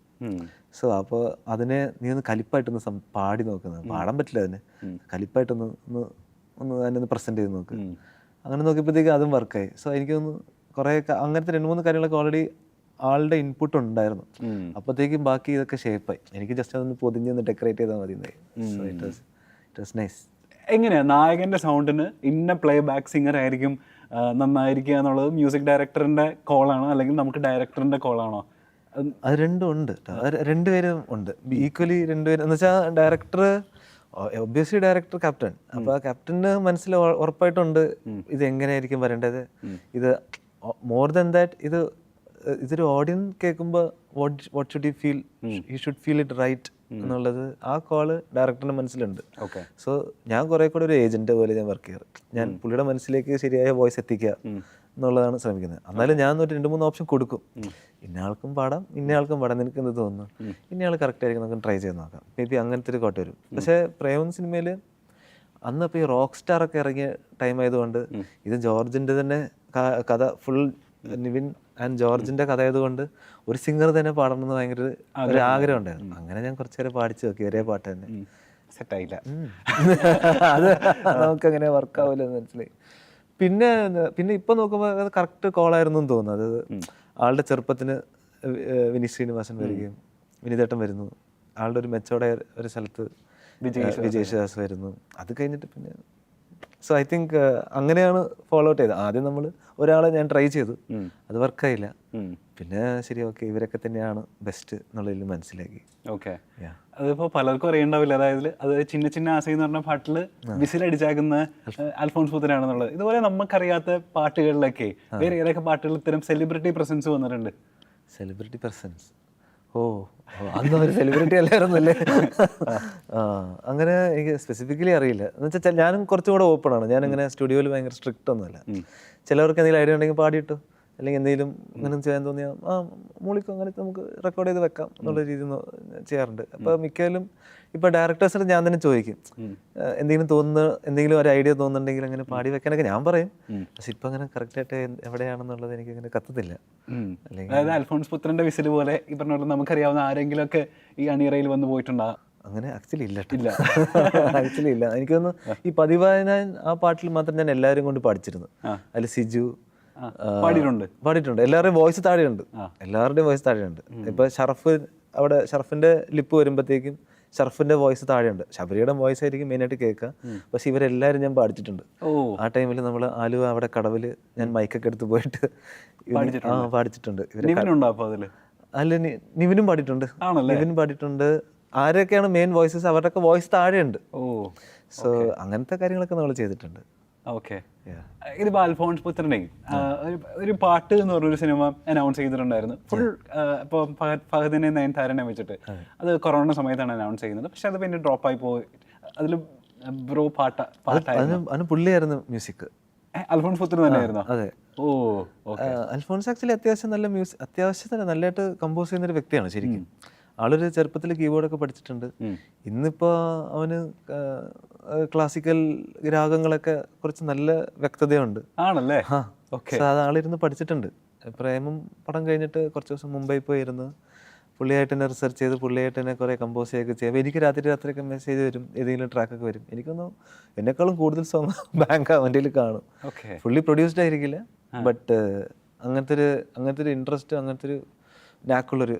സോ അപ്പോൾ അതിനെ നീ ഒന്ന് കലിപ്പായിട്ടൊന്ന് പാടി നോക്കുന്നത്, പാടാൻ പറ്റില്ല അതിന്, കലിപ്പായിട്ടൊന്ന് അതിനെ ഒന്ന് പ്രസൻറ്റ് ചെയ്ത് നോക്ക്. അങ്ങനെ നോക്കിയപ്പോഴത്തേക്ക് അതും വർക്കായി. സോ എനിക്കൊന്ന് കുറേ അങ്ങനത്തെ 2-3 കാര്യങ്ങളൊക്കെ ഓൾറെഡി ആളുടെ ഇൻപുട്ട് ഉണ്ടായിരുന്നു. അപ്പോഴത്തേക്കും ബാക്കി ഇതൊക്കെ ഷേപ്പായി. എനിക്ക് ജസ്റ്റ് അതൊന്ന് പൊതിഞ്ഞൊന്ന് ഡെക്കറേറ്റ് ചെയ്താൽ മതി. So it was nice. എങ്ങനെയാ നായകന്റെ സൗണ്ടിന് ഇന്ന പ്ലേ ബാക്ക് സിംഗർ ആയിരിക്കും നന്നായിരിക്കുക എന്നുള്ളത് മ്യൂസിക് ഡയറക്ടറിൻ്റെ കോളാണോ അല്ലെങ്കിൽ നമുക്ക് ഡയറക്ടറിൻ്റെ കോളാണോ? അത് രണ്ടും ഉണ്ട് കേട്ടോ. അത് രണ്ടുപേരും ഉണ്ട് ഈക്വലി. രണ്ടുപേരും എന്ന് വെച്ചാൽ ഡയറക്ടർ ഒബ്വിയസ്ലി ഡയറക്ടർ ക്യാപ്റ്റൻ. അപ്പോൾ ആ ക്യാപ്റ്റന് മനസ്സിൽ ഉറപ്പായിട്ടുണ്ട് ഇത് എങ്ങനെയായിരിക്കും വരേണ്ടത്. ഇത് മോർ ദാൻ ദാറ്റ് ഇതൊരു ഓഡിയൻസ് കേൾക്കുമ്പോൾ what should you feel, you should feel it right എന്നുള്ളത് ആ കോള് ഡയറക്ടറിന്റെ മനസ്സിലുണ്ട്. സോ ഞാൻ കുറെ കൂടെ ഒരു ഏജന്റ് പോലെ ഞാൻ വർക്ക് ചെയ്യാറ്. ഞാൻ പുള്ളിയുടെ മനസ്സിലേക്ക് ശരിയായ വോയിസ് എത്തിക്കുക എന്നുള്ളതാണ് ശ്രമിക്കുന്നത്. എന്നാലും ഞാൻ ഒരു 2-3 ഓപ്ഷൻ കൊടുക്കും. ഇന്നയാൾക്കും പാടാം, ഇന്നയാൾക്കും പാടാം, നിനക്ക് എന്ത് തോന്നുന്നു, ഇന്നയാൾ കറക്റ്റ് ആയിരിക്കും, നമുക്ക് ട്രൈ ചെയ്ത് നോക്കാം. മേ ബി അങ്ങനത്തെ ഒരു കോട്ട വരും. പക്ഷേ പ്രേമം സിനിമയിൽ അന്ന് ഇപ്പോൾ ഈ റോക്ക് സ്റ്റാർ ഒക്കെ ഇറങ്ങിയ ടൈം ആയതുകൊണ്ട് ഇത് ജോർജിന്റെ തന്നെ കഥ, ഫുൾ നിവിൻ ആൻഡ് ജോർജിന്റെ കഥ ആയതുകൊണ്ട് ഒരു സിംഗർ തന്നെ പാടണമെന്ന് ഭയങ്കര ഒരു ആഗ്രഹം ഉണ്ടായിരുന്നു. അങ്ങനെ ഞാൻ കുറച്ചു നേരം പാടിച്ചു നോക്കി, ഒരേ പാട്ട് തന്നെ. സെറ്റായില്ല. അത് നമുക്ക് അങ്ങനെ വർക്കാവില്ല എന്ന് മനസ്സിലായി. പിന്നെ ഇപ്പൊ നോക്കുമ്പോൾ അത് കറക്റ്റ് കോളായിരുന്നു എന്ന് തോന്നുന്നു. അത് ആളുടെ ചെറുപ്പത്തിന് വിനീത് ശ്രീനിവാസൻ വരികയും വിനീതേട്ടൻ വരുന്നു, ആളുടെ ഒരു മെച്ചോടെ ഒരു സ്ഥലത്ത് വിജയ് യേശുദാസ് വരുന്നു. അത് കഴിഞ്ഞിട്ട് പിന്നെ സോ ഐ തിങ്ക് അങ്ങനെയാണ് ഫോളോ ഔട്ട് ചെയ്തത്. ആദ്യം നമ്മൾ ഒരാളെ ഞാൻ ട്രൈ ചെയ്തു, അത് വർക്കായില്ല. പിന്നെ ശരി, ഓക്കെ ഇവരൊക്കെ തന്നെയാണ് ബെസ്റ്റ് എന്നുള്ളതിൽ മനസ്സിലാക്കി. ഓക്കെ, അതിപ്പോ പലർക്കും അറിയണ്ടാവില്ല. അതായത് അത് ചിന്ന ചിന്ന ആസൈ എന്ന് പറഞ്ഞ പാട്ടില് വിസിലടിച്ചാക്കുന്ന അൽഫോൺസ് പുത്തനാണെന്നുള്ളത്. ഇതുപോലെ നമുക്കറിയാത്ത പാട്ടുകളിലൊക്കെ വേറെ ഏതൊക്കെ പാട്ടുകളിൽ ഇത്തരം സെലിബ്രിറ്റി പ്രസൻസ് വന്നിട്ടുണ്ട്? സെലിബ്രിറ്റി പ്രസൻസ്, അന്ന് ഒരു സെലിബ്രിറ്റി അല്ലായിരുന്നല്ലേ. അങ്ങനെ എനിക്ക് സ്പെസിഫിക്കലി അറിയില്ല. എന്ന് വെച്ചാൽ ഞാനും കുറച്ചും കൂടെ ഓപ്പൺ ആണ്. ഞാനിങ്ങനെ സ്റ്റുഡിയോയിൽ ഭയങ്കര സ്ട്രിക്റ്റ് ഒന്നുമല്ല. ചിലവർക്ക് എന്തെങ്കിലും ഐഡിയ ഉണ്ടെങ്കിൽ പാടിയിട്ടു, അല്ലെങ്കിൽ എന്തെങ്കിലും അങ്ങനെ ചെയ്യാൻ തോന്നിയാൽ മൂളിക്കോ, അങ്ങനെ നമുക്ക് റെക്കോർഡ് ചെയ്ത് വെക്കാം എന്നുള്ള രീതിയിൽ ചെയ്യാറുണ്ട്. അപ്പോൾ മിക്കവാറും ഇപ്പോൾ ഡയറക്ടേഴ്സിന് ഞാൻ തന്നെ ചോദിക്കും, എന്തെങ്കിലും ഒരു ഐഡിയ തോന്നുന്നുണ്ടെങ്കിൽ അങ്ങനെ പാടി വെക്കാനൊക്കെ ഞാൻ പറയും. പക്ഷെ ഇപ്പം അങ്ങനെ കറക്റ്റായിട്ട് എവിടെയാണെന്നുള്ളത് എനിക്ക് അങ്ങനെ കത്തത്തില്ല. അതായത് അൽഫോൺസ് പുത്രന്റെ വിസിൽ പോലെ ഈ പറഞ്ഞ പോലെ നമുക്കറിയാവുന്ന ആരെങ്കിലും ഒക്കെ ഈ അണിയറയിൽ വന്ന് പോയിട്ടുണ്ടോ? അങ്ങനെ ആക്ച്വലി ഇല്ല. ആക്ച്വലി ഇല്ല. എനിക്കൊന്ന് ഈ പതിവായ ആ പാട്ടിൽ മാത്രം ഞാൻ എല്ലാവരും കൊണ്ട് പാടിച്ചിരുന്നു. അതിൽ സിജു പാടിയിട്ടുണ്ട്. എല്ലാവരുടെയും വോയിസ് താഴെയുണ്ട്. ഇപ്പൊ ഷറഫിന്റെ ലിപ്പ് വരുമ്പോഴത്തേക്കും ഷറഫിന്റെ വോയിസ് താഴെയുണ്ട്. ശബരിയുടെ വോയിസ് ആയിരിക്കും മെയിനായിട്ട് കേൾക്കുക. പക്ഷെ ഇവരെല്ലാവരും ഞാൻ പാടിച്ചിട്ടുണ്ട്. ആ ടൈമിൽ നമ്മൾ ആലുവ അവിടെ കടവില് ഞാൻ മൈക്കൊക്കെ എടുത്ത് പോയിട്ട് പാടിച്ചിട്ടുണ്ട്. അല്ല, നിവിനും പാടിയിട്ടുണ്ട്. ആരൊക്കെയാണ് മെയിൻ വോയിസസ് അവരുടെയൊക്കെ വോയിസ് താഴെയുണ്ട്. സോ അങ്ങനത്തെ കാര്യങ്ങളൊക്കെ നമ്മൾ ചെയ്തിട്ടുണ്ട്. ഓക്കെ, ഇതിപ്പോൾ അൽഫോൺസ് പുത്രൻ്റെ ഒരു പാട്ട് എന്ന് പറഞ്ഞൊരു സിനിമ അനൗൺസ് ചെയ്തിട്ടുണ്ടായിരുന്നു. ഫുൾ ഇപ്പോൾ ഫഹദിനെ നയൻതാരനെ വെച്ചിട്ട്. അത് കൊറോണ സമയത്താണ് അനൗൺസ് ചെയ്യുന്നത്. പക്ഷെ അത് പിന്നെ ഡ്രോപ്പ് ആയി പോയി. അതിൽ ബ്രോ പാട്ടായിരുന്നു, പുള്ളിയായിരുന്നു മ്യൂസിക്. അൽഫോൺസ് പുത്രൻ തന്നെയായിരുന്നു. അതെ. അൽഫോൺസ് ആക്ച്വലി അത്യാവശ്യം നല്ലതായിട്ട് കമ്പോസ് ചെയ്യുന്നൊരു വ്യക്തിയാണ് ശരിക്കും. ആളൊരു ചെറുപ്പത്തിൽ കീബോർഡൊക്കെ പഠിച്ചിട്ടുണ്ട്. ഇന്നിപ്പോൾ അവന് ക്ലാസിക്കൽ രാഗങ്ങളൊക്കെ കുറച്ച് നല്ല വ്യക്തതയുണ്ട്. ആണല്ലേ? അത് ആളിരുന്ന് പഠിച്ചിട്ടുണ്ട്. പ്രേമം പടം കഴിഞ്ഞിട്ട് കുറച്ച് ദിവസം മുംബൈ പോയിരുന്നു. പുള്ളിയായിട്ട് തന്നെ റിസർച്ച് ചെയ്ത് പുള്ളിയായിട്ട് തന്നെ കുറേ കമ്പോസ് ചെയ്യുകയൊക്കെ ചെയ്യും. എനിക്ക് രാത്രിയൊക്കെ മെസ്സേജ് വരും, ഏതെങ്കിലും ട്രാക്കൊക്കെ വരും. എനിക്കൊന്നും എന്നെക്കാളും കൂടുതൽ സോങ് ബാങ്ക് അവൻ്റെ കാണും. ഫുള്ളി പ്രൊഡ്യൂസ്ഡ് ആയിരിക്കില്ല, ബട്ട് അങ്ങനത്തെ ഒരു ഇൻട്രസ്റ്റ്, അങ്ങനത്തെ ഒരു നാക്കുള്ളൊരു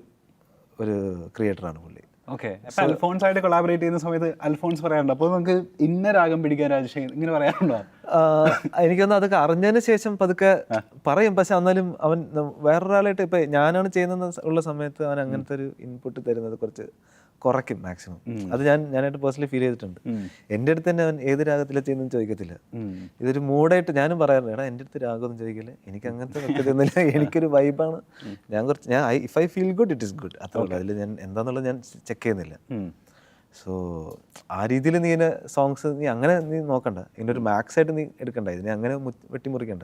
ക്രിയേറ്ററാണ് പുള്ളി. ഓക്കെ, അൽഫോൺസ് ആയിട്ട് കൊളാബറേറ്റ് ചെയ്യുന്ന സമയത്ത് അൽഫോൺസ് പറയാറുണ്ട്, അപ്പോൾ നമുക്ക് ഇന്ന രാഗം പിടിക്കാൻ രാജേഷ് ഇങ്ങനെ പറയാറുണ്ടോ? എനിക്കൊന്ന് അതൊക്കെ അറിഞ്ഞതിന് ശേഷം പതുക്കെ പറയും. പക്ഷെ എന്നാലും അവൻ വേറൊരാളായിട്ട് ഇപ്പൊ ഞാനാണ് ചെയ്യുന്നത് ഉള്ള സമയത്ത് അവൻ അങ്ങനത്തെ ഒരു ഇൻപുട്ട് തരുന്നത് കുറച്ച് കുറയ്ക്കും മാക്സിമം. അത് ഞാനായിട്ട് പേഴ്സണലി ഫീൽ ചെയ്തിട്ടുണ്ട്. എൻ്റെ അടുത്ത് തന്നെ അവൻ ഏത് രാഗത്തിലാണ് ചെയ്യുന്നതെന്ന് ചോദിക്കത്തില്ല. ഇതൊരു മൂഡായിട്ട് ഞാനും പറയാറുണ്ട്, എടാ എൻ്റെ അടുത്ത് രാഗമൊന്നും ചോദിക്കില്ല, എനിക്ക് അങ്ങനത്തെ വ്യക്തതയൊന്നുമില്ല, എനിക്കൊരു വൈബാണ്. If I feel good it is good, അത്രേ ഉള്ളൂ. അതിൽ ഞാൻ എന്താന്നുള്ളത് ഞാൻ ചെക്ക് ചെയ്യുന്നില്ല. സോ ആ രീതിയിൽ നീ ഇതിനെ സോങ്സ് നീ നോക്കണ്ട, ഇതിൻ്റെ ഒരു മാക്സ് ആയിട്ട് നീ എടുക്കണ്ട, ഇതിനെ അങ്ങനെ വെട്ടിമുറിക്കണ്ട.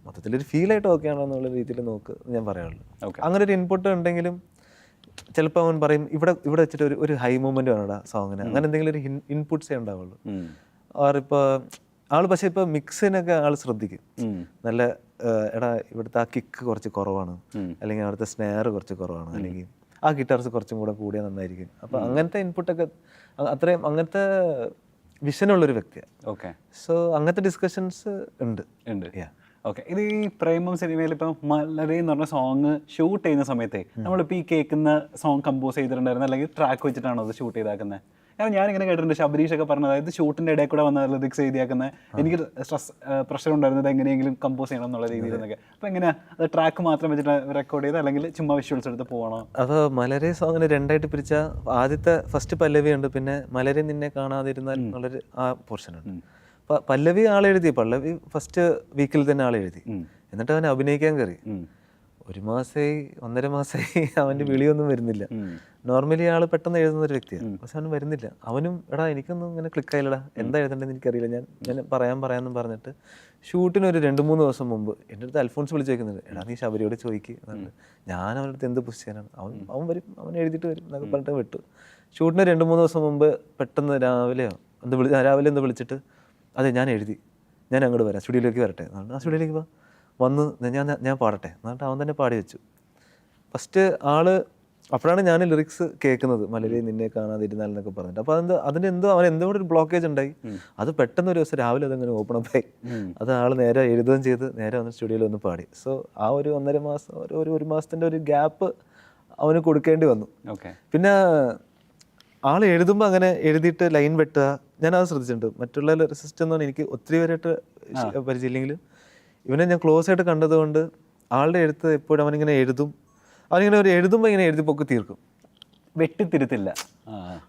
മൊത്തത്തിലൊരു ഫീലായിട്ട് ഓക്കെ ആണോ എന്നുള്ള രീതിയിൽ നോക്ക് ഞാൻ പറയാനുള്ളൂ. അങ്ങനെ ഒരു ഇൻപുട്ട് ഉണ്ടെങ്കിലും ചിലപ്പോൾ അവൻ പറയും ഇവിടെ വെച്ചിട്ട് ഒരു ഹൈ മൂമെന്റ് വേണടാ സോങ്ങിന്, അങ്ങനെ എന്തെങ്കിലും ഒരു ഇൻപുട്ട്സേ ഉണ്ടാവുള്ളൂ. ഇപ്പോൾ പക്ഷെ ഇപ്പോൾ മിക്സിനൊക്കെ ആൾ ശ്രദ്ധിക്കും. നല്ല എടാ ഇവിടുത്തെ ആ കിക്ക് കുറച്ച് കുറവാണ്, അല്ലെങ്കിൽ അവിടുത്തെ സ്നെയർ കുറച്ച് കുറവാണ്, അല്ലെങ്കിൽ ആ ഗിറ്റാർസ് കുറച്ചും കൂടെ കൂടിയാൽ നന്നായിരിക്കും. അപ്പോൾ അങ്ങനത്തെ ഇൻപുട്ടൊക്കെ അത്രയും അങ്ങനത്തെ വിഷനുള്ളൊരു വ്യക്തിയാണ്. ഓക്കെ, സോ അങ്ങനത്തെ ഡിസ്കഷൻസ് ഉണ്ട്. ഓക്കെ, ഇത് ഈ പ്രേമം സിനിമയിൽ ഇപ്പം മലരെ എന്ന് പറഞ്ഞ സോങ് ഷൂട്ട് ചെയ്യുന്ന സമയത്ത് നമ്മളിപ്പോൾ ഈ കേൾക്കുന്ന സോങ് കമ്പോസ് ചെയ്തിട്ടുണ്ടായിരുന്നു, അല്ലെങ്കിൽ ട്രാക്ക് വെച്ചിട്ടാണോ അത് ഷൂട്ട് ചെയ്താക്കുന്നത്? കാരണം ഞാനിങ്ങനെ കേട്ടിട്ടുണ്ട് ശബരീഷൊക്കെ പറഞ്ഞത്, അതായത് ഷൂട്ടിൻ്റെ ഇടയിൽ കൂടെ വന്ന ലിറിക്സ് എഴുതിയാക്കുന്നത് എനിക്ക് സ്ട്രെസ് പ്രഷർ ഉണ്ടായിരുന്നത് എങ്ങനെയെങ്കിലും കമ്പോസ് ചെയ്യണം എന്നുള്ള രീതിയിൽ എന്നൊക്കെ. അപ്പോൾ എങ്ങനെയാണ് അത് ട്രാക്ക് മാത്രം വെച്ചിട്ട് റെക്കോർഡ് ചെയ്ത് അല്ലെങ്കിൽ ചുമ്മാ വിഷ്വൽസ് എടുത്ത് പോകണോ? അപ്പോൾ മലരെ സോങ്ങിന് രണ്ടായിട്ട് പിരിച്ച ആദ്യത്തെ ഫസ്റ്റ് പല്ലവി ഉണ്ട്, പിന്നെ മലരെ നിന്നെ കാണാതിരുന്നാൽ എന്നുള്ളൊരു ആ പോർഷനുണ്ട്. അപ്പോൾ പല്ലവി ആളെഴുതി, പല്ലവി ഫസ്റ്റ് വീക്കിൽ തന്നെ ആളെഴുതി, എന്നിട്ട് അവൻ അഭിനയിക്കാൻ കയറി. 1 മാസമായി 1.5 മാസമായി അവൻ്റെ വിളിയൊന്നും വരുന്നില്ല. നോർമലി ആൾ പെട്ടെന്ന് എഴുതുന്ന ഒരു വ്യക്തിയാണ്, പക്ഷെ അവന് വരുന്നില്ല. അവനും എടാ എനിക്കൊന്നും ഇങ്ങനെ ക്ലിക്കായില്ലടാ, എന്താ എഴുതേണ്ടതെന്ന് എനിക്കറിയില്ല, ഞാൻ പറയാമെന്നും പറഞ്ഞിട്ട് ഷൂട്ടിന് ഒരു 2-3 ദിവസം മുമ്പ് എൻ്റെ അടുത്ത് അൽഫോൺസ് വിളിച്ച് ചോദിക്കുന്നത്, എടാ നീ ശബരിയോട് ചോദിക്കുക എന്നുണ്ട്. ഞാൻ അവൻ്റെ അടുത്ത് എന്ത് പുഷ് ചെയ്യാനാണ്, അവൻ വരും, അവൻ എഴുതിയിട്ട് വരും എന്നൊക്കെ പറഞ്ഞിട്ട് വിട്ടു. ഷൂട്ടിന് 2-3 ദിവസം മുമ്പ് പെട്ടെന്ന് രാവിലെ എന്ത് വിളിച്ചിട്ട്, അതെ ഞാൻ എഴുതി, ഞാൻ അങ്ങോട്ട് വരാം, സ്റ്റുഡിയോയിലേക്ക് വരട്ടെ എന്നാണ്. ആ സ്റ്റുഡിയോയിലേക്ക് വന്ന് ഞാൻ പാടട്ടെ എന്നിട്ട് അവൻ തന്നെ പാടി വെച്ചു. ഫസ്റ്റ് അപ്പോഴാണ് ഞാൻ ലിറിക്സ് കേൾക്കുന്നത്, മലരെ നിന്നെ കാണാതിരുന്നാൽ എന്നൊക്കെ പറഞ്ഞിട്ട്. അപ്പോൾ അതിനെന്തോ അവൻ എന്തോ ഒരു ബ്ലോക്കേജ് ഉണ്ടായി. അത് പെട്ടെന്ന് ഒരു ദിവസം രാവിലെ അതങ്ങനെ ഓപ്പൺ അപ്പ് ആയി. അത് നേരെ എഴുതുകയും ചെയ്ത് നേരെ വന്ന് സ്റ്റുഡിയോയിൽ വന്ന് പാടി. സോ ആ ഒരു 1.5 മാസം ഒരു മാസത്തിൻ്റെ ഒരു ഗ്യാപ്പ് അവന് കൊടുക്കേണ്ടി വന്നു. പിന്നെ എഴുതുമ്പോൾ അങ്ങനെ എഴുതിയിട്ട് ലൈൻ വെട്ടുക, ഞാനത് ശ്രദ്ധിച്ചിട്ടുണ്ട്. മറ്റുള്ള ലിറിസിസ്റ്റൊന്നും എനിക്ക് ഒത്തിരി പേരായിട്ട് പരിചയമില്ലെങ്കിലും ഇവനെ ഞാൻ ക്ലോസ് ആയിട്ട് കണ്ടതുകൊണ്ട് ആളുടെ എഴുത്ത് എപ്പോഴും അവനിങ്ങനെ അവനിങ്ങനെ ഒരു എഴുതുമ്പോൾ ഇങ്ങനെ എഴുതിപ്പൊക്കെ തീർക്കും,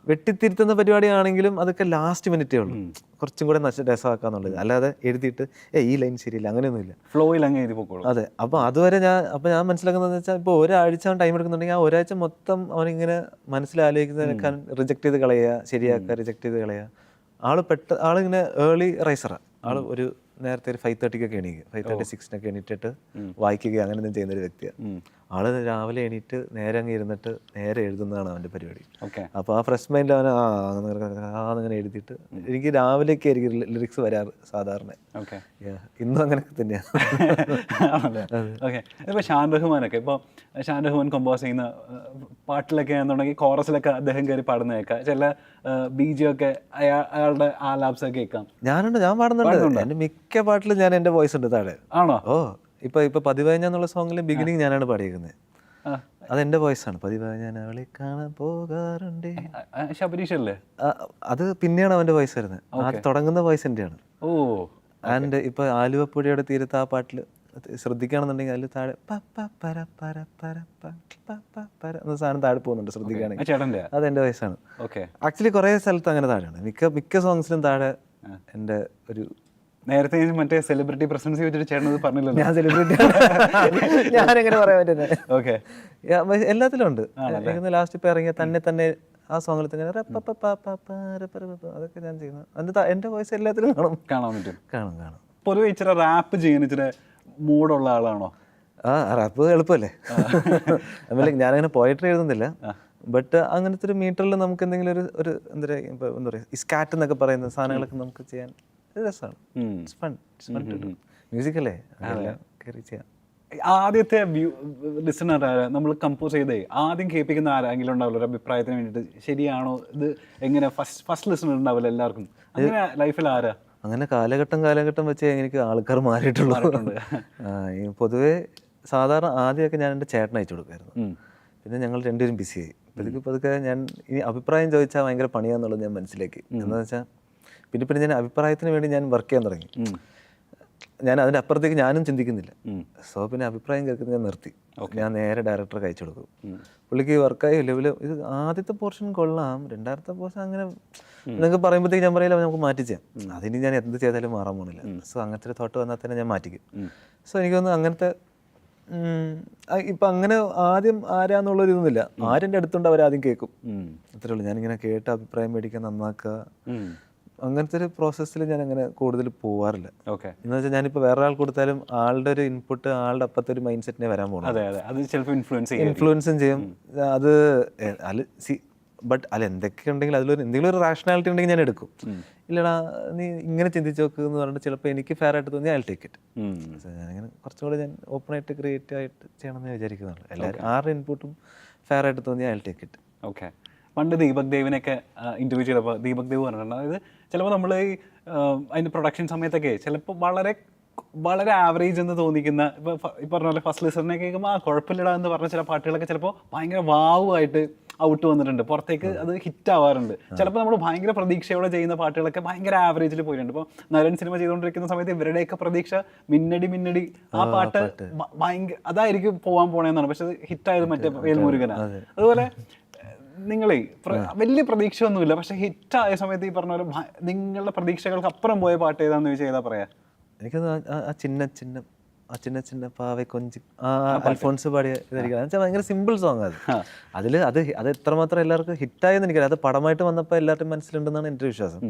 വെട്ടിത്തിരുത്തുന്ന പരിപാടിയാണെങ്കിലും അതൊക്കെ ലാസ്റ്റ് മിനിറ്റേ ഉള്ളൂ, കുറച്ചും കൂടെ രസമാക്കാന്നുള്ളത്. അല്ലാതെ എഴുതിയിട്ട് ഈ ലൈൻ ശരിയില്ല അങ്ങനെയൊന്നുമില്ല, ഫ്ലോയിൽ അങ്ങ് എഴുതി പോക്കോളൂ. അതെ. അപ്പോൾ അതുവരെ ഞാൻ മനസ്സിലാക്കുന്നതെന്ന് വെച്ചാൽ, ഇപ്പോൾ ഒരാഴ്ച ടൈം എടുക്കുന്നുണ്ടെങ്കിൽ ആ ഒരാഴ്ച മൊത്തം അവനിങ്ങനെ മനസ്സിലാലോചിക്കുന്നതിനൊക്കെ റിജക്ട് ചെയ്ത് കളയുക, ശരിയാക്കുക, റിജക്ട് ചെയ്ത് കളയുക. ആളിങ്ങനെ ഏർലി റൈസറാണ്. ഒരു നേരത്തെ ഒരു 5:30 എണീക്കുക, 5:30-6 എണീറ്റിട്ട് വായിക്കുക, അങ്ങനെ ഒന്നും ചെയ്യുന്നൊരു വ്യക്തിയാണ്. രാവിലെ എണീറ്റ് നേരെ അങ്ങ് ഇരുന്നിട്ട് നേരെ എഴുതുന്നതാണ് അവൻ്റെ പരിപാടി. അപ്പോൾ ആ ഫ്രഷ് മൈൻഡിൽ അവൻ അങ്ങനെ എഴുതിയിട്ട് എനിക്ക് രാവിലേക്ക് ആയിരിക്കും ലിറിക്സ് വരാറ് സാധാരണ. ഇന്നും അങ്ങനെയൊക്കെ തന്നെയാണ്. ഇപ്പോൾ ഷാൻ റഹ്മാനൊക്കെ, ഇപ്പോൾ ഷാൻ റഹ്മാൻ കമ്പോസ് ചെയ്യുന്ന പാട്ടിലൊക്കെ ആണെന്നുണ്ടെങ്കിൽ കോറസിലൊക്കെ അദ്ദേഹം കയറി പാടുന്ന കേൾക്കാം, ചില ബീജമൊക്കെ അയാളുടെ ആലാപ്സൊക്കെ കേൾക്കാം. ഞാൻ പാടുന്നുണ്ട്. എൻ്റെ മിക്ക പാട്ടിലും ഞാൻ എൻ്റെ വോയിസ് ഉണ്ട് താഴെ. ആണോ? ഇപ്പൊ പതിവായി എന്നുള്ള സോങ്ങിലെ ബിഗിനിങ് ഞാനാണ് പാടിയിരിക്കുന്നത്. അതെന്റെ വോയിസ് ആണ്. പതിവായി ഞാൻ അവളെ കാണാൻ പോകാറുണ്ട്, ശബരീഷല്ലേ? അത് പിന്നെയാണ് അവന്റെ വോയിസ് വരുന്നത്. ആദ്യം തുടങ്ങുന്ന വോയിസ് എന്റെയാണ്. ആൻഡ് ഇപ്പൊ ആലുവപ്പുഴയുടെ തീരത്ത് ആ പാട്ടിൽ ശ്രദ്ധിക്കുകയാണെന്നുണ്ടെങ്കിൽ അതിൽ താഴെ സാധനം താഴെ പോകുന്നുണ്ട്, ശ്രദ്ധിക്കുകയാണെങ്കിൽ അതെന്റെ വോയിസാണ്. ആക്ച്വലി കുറെ സ്ഥലത്ത് അങ്ങനെ താഴെയാണ്. മിക്ക സോങ്സിലും താഴെ എൻ്റെ ഒരു നേരത്തെ മറ്റേ സെലിബ്രിറ്റി പ്രസൻസ് വെച്ചിട്ട് ചേട്ടനത് പറഞ്ഞില്ലല്ലോ. ഞാൻ സെലിബ്രിറ്റി ഞാനെങ്ങനെ പറയാൻ പറ്റുന്നത്? ഓക്കെ, എല്ലാത്തിലും ഉണ്ട്. ലാസ്റ്റ് ഇപ്പൊ ഇറങ്ങിയ തന്നെ ആ സോങ്ങിൽ തന്നെ അതൊക്കെ ഞാൻ ചെയ്യുന്നത്. എന്റെ വോയിസ് എല്ലാത്തിലും കാണാൻ പറ്റും. കാണും. പൊതുവെ ഇച്ചിരി റാപ്പ് ചെയ്യാൻ ഇച്ചിരി മൂഡുള്ള ആളാണോ? റാപ്പ് എളുപ്പമല്ലേ. ഞാനങ്ങനെ പോയട്രി എഴുതുന്നില്ല, ബട്ട് അങ്ങനത്തെ ഒരു മീറ്ററിൽ നമുക്ക് എന്തെങ്കിലും ഒരു എന്താ പറയുക, സ്കാറ്റ് എന്നൊക്കെ പറയുന്ന സാധനങ്ങളൊക്കെ നമുക്ക് ചെയ്യാൻ രസമാണ്. മ്യൂസിക് അല്ലേ, കയറി ചെയ്യാം. ആദ്യത്തെ ലിസണർ നമ്മൾ കമ്പോസ് ചെയ്തേ ആദ്യം കേൾപ്പിക്കുന്ന ആരെങ്കിലും ഉണ്ടാവില്ല ഒരു അഭിപ്രായത്തിന് വേണ്ടിയിട്ട്, ശരിയാണോ ഇത്, എങ്ങനെ ഫസ്റ്റ് ലിസണർ ഉണ്ടാവില്ല എല്ലാവർക്കും. അങ്ങനെ ലൈഫിൽ ആരാ? അങ്ങനെ കാലഘട്ടം വെച്ച് എനിക്ക് ആൾക്കാർ മാറിയിട്ടുള്ളൂ. പൊതുവേ സാധാരണ ആദ്യമൊക്കെ ഞാൻ എൻ്റെ ചേട്ടന് അയച്ചു കൊടുക്കുമായിരുന്നു. പിന്നെ ഞങ്ങൾ രണ്ടുപേരും ബിസിയായി. പതുക്കെ ഞാൻ ഇനി അഭിപ്രായം ചോദിച്ചാൽ ഭയങ്കര പണിയാന്നുള്ളത് ഞാൻ മനസ്സിലാക്കി. എന്താണെന്ന് വെച്ചാൽ പിന്നെ ഞാൻ അഭിപ്രായത്തിന് വേണ്ടി ഞാൻ വർക്ക് ചെയ്യാൻ തുടങ്ങി. ഞാൻ അതിൻ്റെ അപ്പുറത്തേക്ക് ഞാനും ചിന്തിക്കുന്നില്ല. സോ പിന്നെ അഭിപ്രായം കേൾക്കുന്നത് ഞാൻ നിർത്തി. ഞാൻ നേരെ ഡയറക്ടർക്ക് അയച്ചു കൊടുക്കും. പുള്ളിക്ക് വർക്കായി ലെവല് ഇത് ആദ്യത്തെ പോർഷൻ കൊള്ളാം, രണ്ടാമത്തെ പോർഷൻ അങ്ങനെ എന്നൊക്കെ പറയുമ്പോഴത്തേക്ക് ഞാൻ പറയില്ല നമുക്ക് മാറ്റിച്ചാൽ അതിന് ഞാൻ എന്ത് ചെയ്താലും മാറാൻ പോകുന്നില്ല. സോ അങ്ങനത്തെ ഒരു തോട്ട് വന്നാൽ തന്നെ ഞാൻ മാറ്റിക്കും. സോ എനിക്കൊന്ന് അങ്ങനത്തെ ഇപ്പം അങ്ങനെ ആദ്യം ആരാന്നുള്ളൊരു ഇതൊന്നുമില്ല. ആരെൻ്റെ അടുത്തുണ്ട് അവരാദ്യം കേൾക്കും, അത്രേ ഉള്ളൂ. ഞാനിങ്ങനെ കേട്ട് അഭിപ്രായം മേടിക്കാൻ നന്നാക്കുക, അങ്ങനത്തെ ഒരു പ്രോസസ്സിൽ ഞാൻ അങ്ങനെ കൂടുതൽ പോവാറില്ല. എന്ന് വെച്ചാൽ ഞാനിപ്പോൾ വേറെ ആൾ കൊടുത്താലും ആളുടെ ഒരു ഇൻപുട്ട് ആളുടെ അപ്പത്തെ ഒരു മൈൻഡ് സെറ്റിനെ വരാൻ പോകുന്നത്, ഇൻഫ്ലുവൻസും ചെയ്യും. അത് ബട്ട് അതിൽ എന്തൊക്കെ ഉണ്ടെങ്കിൽ എന്തെങ്കിലും ഒരു റാഷണാലിറ്റി ഉണ്ടെങ്കിൽ ഞാൻ എടുക്കും. ഇല്ലടാ നീ ഇങ്ങനെ ചിന്തിച്ച് നോക്കുക എന്ന് പറഞ്ഞിട്ട് ചിലപ്പോൾ എനിക്ക് ഫെയർ ആയിട്ട് തോന്നി ഐ ടേക്ക് ഇറ്റ്. ഞാനിങ്ങനെ കുറച്ചുകൂടെ ഞാൻ ഓപ്പണായിട്ട് ക്രിയേറ്റീവ് ആയിട്ട് ചെയ്യണമെന്ന് വിചാരിക്കുന്നുള്ളൂ. എല്ലാവരും ആരുടെ ഇൻപുട്ടും ഫെയർ ആയിട്ട് തോന്നി ഐ ടേക്ക് ഇറ്റ്. ഓക്കെ. പണ്ട് ദീപക് ദേവിനൊക്കെ ഇന്റർവ്യൂ ചെയ്തപ്പോൾ ദീപക് ദേവ് പറഞ്ഞിട്ടുണ്ട്, അതായത് ചിലപ്പോൾ നമ്മൾ ഈ അതിൻ്റെ പ്രൊഡക്ഷൻ സമയത്തൊക്കെ ചിലപ്പോൾ വളരെ ആവറേജ് എന്ന് തോന്നിക്കുന്ന, ഇപ്പോൾ പറഞ്ഞ പോലെ ഫസ്റ്റ് ലിസണിനെ കേൾക്കുമ്പോൾ കുഴപ്പമില്ലടാ എന്ന് പറഞ്ഞ ചില പാട്ടുകളൊക്കെ ചിലപ്പോൾ ഭയങ്കര വാവുമായിട്ട് ഔട്ട് വന്നിട്ടുണ്ട്, പുറത്തേക്ക് അത് ഹിറ്റ് ആവാറുണ്ട്. ചിലപ്പോൾ നമ്മൾ ഭയങ്കര പ്രതീക്ഷയോടെ ചെയ്യുന്ന പാട്ടുകളൊക്കെ ഭയങ്കര ആവറേജിൽ പോയിട്ടുണ്ട്. ഇപ്പോൾ നരൻ സിനിമ ചെയ്തുകൊണ്ടിരിക്കുന്ന സമയത്ത് ഇവരുടെയൊക്കെ പ്രതീക്ഷ മിന്നടി ആ പാട്ട് ഭയങ്കര അതായിരിക്കും പോകാൻ പോണേന്നാണ്, പക്ഷെ അത് ഹിറ്റായത് മറ്റേ വേൽമുരുകനാണ്. അതുപോലെ നിങ്ങളെ വലിയ പ്രതീക്ഷ ഒന്നുമില്ല, പക്ഷെ ഹിറ്റായ സമയത്ത് ഈ പറഞ്ഞ പോലെ നിങ്ങളുടെ പ്രതീക്ഷകൾക്ക് അപ്പുറം പോയ പാട്ട് ഏതാണെന്ന് ചോദിച്ചാൽ ഏതാ പറയാ? എനിക്കത് ചിന്ന ചിന്ന പാവ കൊഞ്ചി അൽഫോൺസ് പാടിയ ഇതായിരിക്കും. എന്നുവെച്ചാൽ ഭയങ്കര സിമ്പിൾ സോങ് അത്. അത് എത്രമാത്രം എല്ലാവർക്കും ഹിറ്റായെന്ന് എനിക്കറിയാം. അത് പടമായിട്ട് വന്നപ്പോൾ എല്ലാവരുടെയും മനസ്സിലുണ്ടെന്നാണ് എൻ്റെ വിശ്വാസം.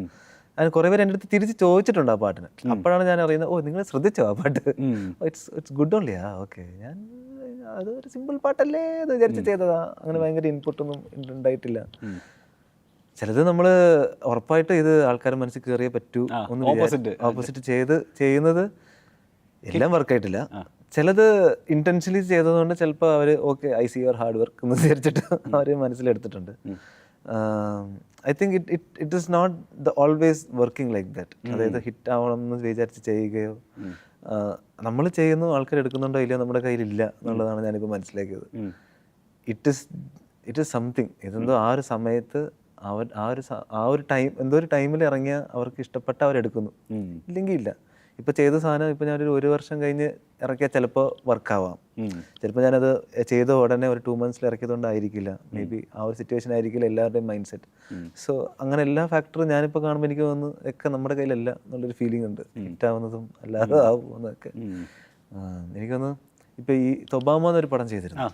അതിന് കുറേ പേര് എൻ്റെ അടുത്ത് തിരിച്ച് ചോദിച്ചിട്ടുണ്ട് ആ പാട്ടിന്. അപ്പോഴാണ് ഞാൻ അറിയുന്നത്, ഓ നിങ്ങൾ ശ്രദ്ധിച്ചോ ആ പാട്ട്, ഇറ്റ്സ് ഗുഡ് ഓൺലി. ഓക്കെ, ഞാൻ അതൊരു സിമ്പിൾ പാട്ടല്ലേ എന്ന് വിചാരിച്ച് ചെയ്തതാ. അങ്ങനെ ഭയങ്കര ഇൻപുട്ടൊന്നും ഉണ്ടായിട്ടില്ല. ചിലത് നമ്മൾ ഉറപ്പായിട്ട് ഇത് ആൾക്കാർ മനസ്സിൽ കയറിയേ പറ്റൂ ഒന്ന് ഓപ്പോസിറ്റ് ചെയ്യുന്നത് എല്ലാം വർക്കായിട്ടില്ല. ചിലത് ഇന്റൻഷനലി ചെയ്തതുകൊണ്ട് ചിലപ്പോൾ അവർ okay I see your hard work എന്ന് വിചാരിച്ചിട്ട് അവർ മനസ്സിലെടുത്തിട്ടുണ്ട്. I think it is not the always working like that. അതായത് ഹിറ്റ് ആവണം എന്ന് വിചാരിച്ച് ചെയ്യുകയോ, നമ്മൾ ചെയ്യുന്നു ആൾക്കാർ എടുക്കുന്നുണ്ടോ ഇല്ലയോ നമ്മുടെ കയ്യിലില്ല എന്നുള്ളതാണ് ഞാനിപ്പോൾ മനസ്സിലാക്കിയത്. It is something. ഇതെന്തോ ആ ഒരു സമയത്ത് ആ ഒരു ടൈം എന്തോ ഒരു ടൈമിൽ ഇറങ്ങിയ അവർക്ക് ഇഷ്ടപ്പെട്ട അവരെടുക്കുന്നു, ഇല്ലെങ്കിൽ ഇല്ല. ഇപ്പം ചെയ്ത സാധനം ഇപ്പം ഞാനൊരു 1 വർഷം കഴിഞ്ഞ് ഇറക്കിയാൽ ചിലപ്പോൾ വർക്കാവാം. ചിലപ്പോൾ ഞാനത് ചെയ്ത ഉടനെ ഒരു 2 months ഇറക്കിയതുകൊണ്ടായിരിക്കില്ല, മേ ബി ആ ഒരു സിറ്റുവേഷൻ ആയിരിക്കില്ല എല്ലാവരുടെയും മൈൻഡ് സെറ്റ്. സോ അങ്ങനെ എല്ലാ ഫാക്ടറും ഞാനിപ്പോൾ കാണുമ്പോൾ എനിക്ക് തോന്നുന്നു ഒക്കെ നമ്മുടെ കയ്യിലല്ല എന്നുള്ളൊരു ഫീലിംഗ് ഉണ്ട്. ഹിറ്റാവുന്നതും അല്ലാതെ ആവുന്നതൊക്കെ എനിക്കൊന്ന്. ഇപ്പം ഈ തൊബാമ എന്നൊരു പടം ചെയ്തിരുന്നു,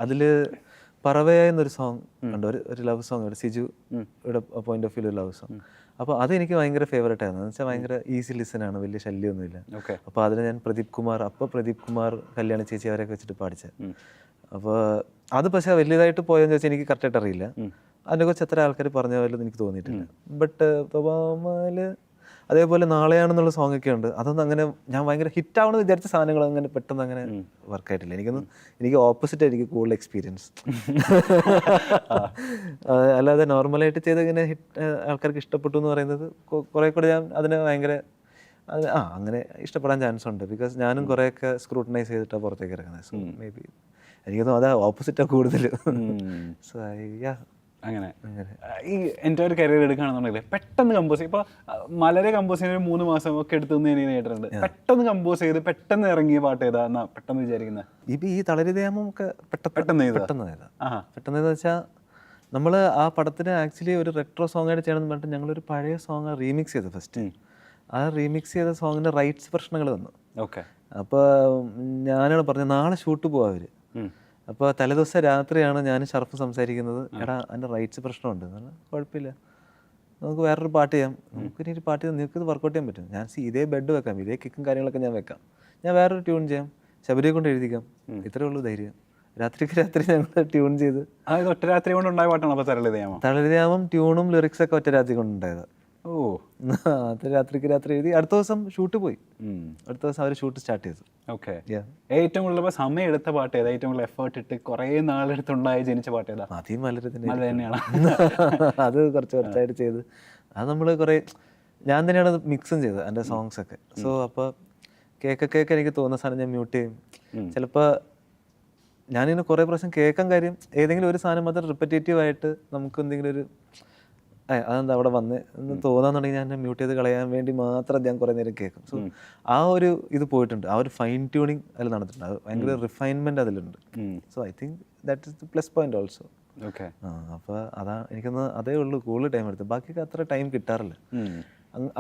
അതിൽ പറവയ എന്നൊരു സോങ് ഉണ്ട്, ഒരു ലവ് സോങ്, ഒരു സിജു ഇവിടെ പോയിന്റ് ഓഫ് വ്യൂ ഒരു ലവ് സോങ്. അപ്പോൾ അതെനിക്ക് ഭയങ്കര ഫേവറേറ്റ് ആയിരുന്നു. എന്ന് വെച്ചാൽ ഭയങ്കര ഈസി ലിസൺ ആണ്, വലിയ ശല്യമൊന്നുമില്ല. അപ്പോൾ അതിന് ഞാൻ പ്രദീപ് കുമാർ, കല്യാണി ചേച്ചി അവരെയൊക്കെ വെച്ചിട്ട് പാടിച്ചത്. അപ്പോൾ അത് പക്ഷേ വലിയതായിട്ട് പോയെന്ന് വെച്ചാൽ എനിക്ക് കറക്റ്റായിട്ട് അറിയില്ല. അതിനെക്കുറിച്ച് എത്ര ആൾക്കാർ പറഞ്ഞ പോലെ എനിക്ക് തോന്നിയിട്ടില്ല. ബട്ട് തൊബാമയില് അതേപോലെ നാളെയാണെന്നുള്ള സോങ് ഒക്കെ ഉണ്ട്. അതൊന്നും അങ്ങനെ ഞാൻ ഭയങ്കര ഹിറ്റാവണമെന്ന് വിചാരിച്ച സാധനങ്ങൾ അങ്ങനെ പെട്ടെന്ന് അങ്ങനെ വർക്കായിട്ടില്ല. എനിക്ക് ഓപ്പോസിറ്റ് ആയിരിക്കും കൂടുതൽ എക്സ്പീരിയൻസ്. അല്ലാതെ നോർമലായിട്ട് ചെയ്ത് ഇങ്ങനെ ആൾക്കാർക്ക് ഇഷ്ടപ്പെട്ടു എന്ന് പറയുന്നത് കുറേ കൂടെ ഞാൻ അതിനെ ഭയങ്കര അങ്ങനെ ഇഷ്ടപ്പെടാൻ ചാൻസ് ഉണ്ട്. ബിക്കോസ് ഞാനും കുറേയൊക്കെ സ്ക്രൂട്ടനൈസ് ചെയ്തിട്ടാണ് പുറത്തേക്ക് ഇറങ്ങുന്നത്. സോ മേ ബി എനിക്കൊന്നും അതാ ഓപ്പോസിറ്റാണ് കൂടുതൽ. സോ അങ്ങനെ ഈ എൻ്റെ ഒരു കരിയർ എടുക്കുകയാണെന്നുണ്ടെങ്കിൽ പെട്ടെന്ന് കമ്പോസ് ഇപ്പോൾ മലരെ കമ്പോസ് ചെയ്യാൻ 3 മാസം ഒക്കെ എടുത്തെന്ന് ഞാൻ കേട്ടിട്ടുണ്ട്. പെട്ടെന്ന് കമ്പോസ് ചെയ്ത് പെട്ടെന്ന് ഇറങ്ങിയ പാട്ട് ഏതാ എന്നാ പെട്ടെന്ന് വിചാരിക്കുന്നത്? ഇപ്പം ഈ തളരിതയാമം ഒക്കെ പെട്ടെന്ന് വെച്ചാൽ നമ്മൾ ആ പടത്തിന് ആക്ച്വലി ഒരു റെട്രോ സോങ് ആയിട്ട് ചെയ്യണമെന്ന് പറഞ്ഞിട്ട് ഞങ്ങളൊരു പഴയ സോങ് റീമിക്സ് ചെയ്തു ഫസ്റ്റ്. ആ റീമിക്സ് ചെയ്ത സോങ്ങിൻ്റെ റൈറ്റ്സ് പ്രശ്നങ്ങൾ വന്നു. ഓക്കെ. അപ്പോൾ ഞാനാണ് പറഞ്ഞത് നാളെ ഷൂട്ട് പോവാം അവർ. അപ്പോൾ തലേദിവസം രാത്രിയാണ് ഞാൻ ഷർഫ് സംസാരിക്കുന്നത്, എടാ എൻ്റെ റൈറ്റ്സ് പ്രശ്നമുണ്ട്. കുഴപ്പമില്ല, നമുക്ക് വേറൊരു പാട്ട് ചെയ്യാം, നമുക്കിനി ഒരു പാട്ട് നിങ്ങൾക്ക് ഇത് വർക്കൗട്ട് ചെയ്യാൻ പറ്റും. ഞാൻ ഇതേ ബെഡ് വെക്കാം, ഇതേ കിക്കും കാര്യങ്ങളൊക്കെ ഞാൻ വെക്കാം, ഞാൻ വേറൊരു ട്യൂൺ ചെയ്യാം, ശബരിയെ കൊണ്ട് എഴുതിക്കാം, ഇത്രയേ ഉള്ളൂ ധൈര്യം. രാത്രി ഞങ്ങൾ ട്യൂൺ ചെയ്ത് ഒറ്റ രാത്രി കൊണ്ട് ഉണ്ടായ പാട്ടാണ് അപ്പോൾ തളരിതയാമം. ട്യൂണും ലിറിക്സൊക്കെ ഒറ്റ രാത്രി കൊണ്ടുണ്ടായത്. ഓ, അത് രാത്രി എഴുതി അടുത്ത ദിവസം ഷൂട്ട് പോയി. അടുത്ത ദിവസം അവർ ഷൂട്ട് സ്റ്റാർട്ട് ചെയ്തു. ഓക്കെ. ഏറ്റവും കൂടുതൽ സമയം എടുത്ത പാട്ട് ഏതാ? ഏറ്റവും കൂടുതൽ എഫേർട്ട് ഇട്ട് കുറേ നാളെടുത്തുണ്ടായി ജനിച്ച പാട്ട് ഏതാ? ആദ്യം മലര് തന്നെയാണ്. അത് കുറച്ചായിട്ട് ചെയ്ത് അത് നമ്മൾ കുറേ ഞാൻ തന്നെയാണ് അത് മിക്സും ചെയ്തത് എൻ്റെ സോങ്സ് ഒക്കെ. സോ അപ്പോൾ കേക്ക് എനിക്ക് തോന്നുന്ന സാധനം ഞാൻ മ്യൂട്ട് ചെയ്യും. ചിലപ്പോൾ ഞാനിങ്ങനെ കുറേ പ്രാവശ്യം കേൾക്കാൻ കാര്യം ഏതെങ്കിലും ഒരു സാധനം മാത്രം റിപ്പറ്റേറ്റീവായിട്ട് നമുക്ക് എന്തെങ്കിലും ഒരു അതെന്താ അവിടെ വന്ന് എന്ന് തോന്നാന്നുണ്ടെങ്കിൽ ഞാൻ മ്യൂട്ട് ചെയ്ത് കളയാൻ വേണ്ടി മാത്രം ഞാൻ കുറേ നേരം കേൾക്കും. സോ ആ ഒരു ഇത് പോയിട്ടുണ്ട്, ആ ഒരു ഫൈൻ ട്യൂണിങ് അതിൽ നടന്നിട്ടുണ്ട്, അത് ഭയങ്കര റിഫൈൻമെൻറ്റ് അതിലുണ്ട്. So I think that is the plus point also. Okay. അപ്പോൾ എനിക്കൊന്ന് അതേ ഉള്ളൂ കൂടുതൽ ടൈം എടുത്ത്, ബാക്കിയൊക്കെ അത്ര ടൈം കിട്ടാറില്ല.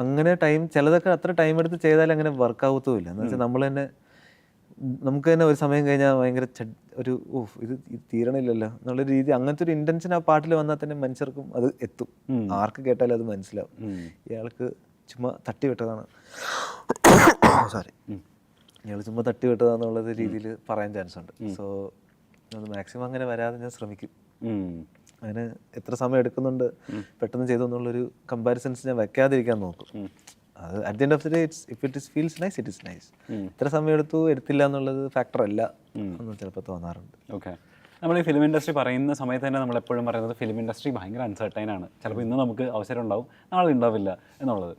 അങ്ങനെ ചിലതൊക്കെ അത്ര ടൈം എടുത്ത് ചെയ്താൽ അങ്ങനെ വർക്കാവത്തുമില്ല. എന്ന് വെച്ചാൽ നമുക്ക് തന്നെ ഒരു സമയം കഴിഞ്ഞാൽ ഭയങ്കര ഒരു ഇത് തീരണില്ലല്ലോ എന്നുള്ള രീതി, അങ്ങനത്തെ ഒരു ഇൻറ്റൻഷൻ ആ പാട്ടിൽ വന്നാൽ തന്നെ മനുഷ്യർക്കും അത് എത്തും. ആർക്ക് കേട്ടാലും അത് മനസ്സിലാവും, ഇയാൾക്ക് ചുമ്മാ തട്ടിവിട്ടതാണ് ഇയാൾ ചുമ്മാ തട്ടിവിട്ടതാന്നുള്ളത് രീതിയിൽ പറയാൻ ചാൻസ് ഉണ്ട്. സോ അത് മാക്സിമം അങ്ങനെ വരാതെ ഞാൻ ശ്രമിക്കും. അതിന് എത്ര സമയം എടുക്കുന്നുണ്ട് പെട്ടെന്ന് ചെയ്തു എന്നുള്ളൊരു കമ്പാരിസൺസ് ഞാൻ വെക്കാതിരിക്കാൻ നോക്കും. അത് at the end of the day if it feels nice it is nice. ഇത്ര സമയം എടുത്തില്ല എന്നുള്ളത് ഫാക്ടർ അല്ല എന്ന് ചിലപ്പോൾ തോന്നാറുണ്ട്. ഓക്കെ. നമ്മൾ ഈ ഫിലിം ഇൻഡസ്ട്രി പറയുന്ന സമയത്ത് തന്നെ നമ്മളെപ്പോഴും പറയുന്നത് ഫിലിം ഇൻഡസ്ട്രി ഭയങ്കര അൺസർട്ടൈൻ ആണ്, ചിലപ്പോൾ ഇന്ന് നമുക്ക് അവസരം ഉണ്ടാവും നാളെ ഉണ്ടാവില്ല എന്നുള്ളത്.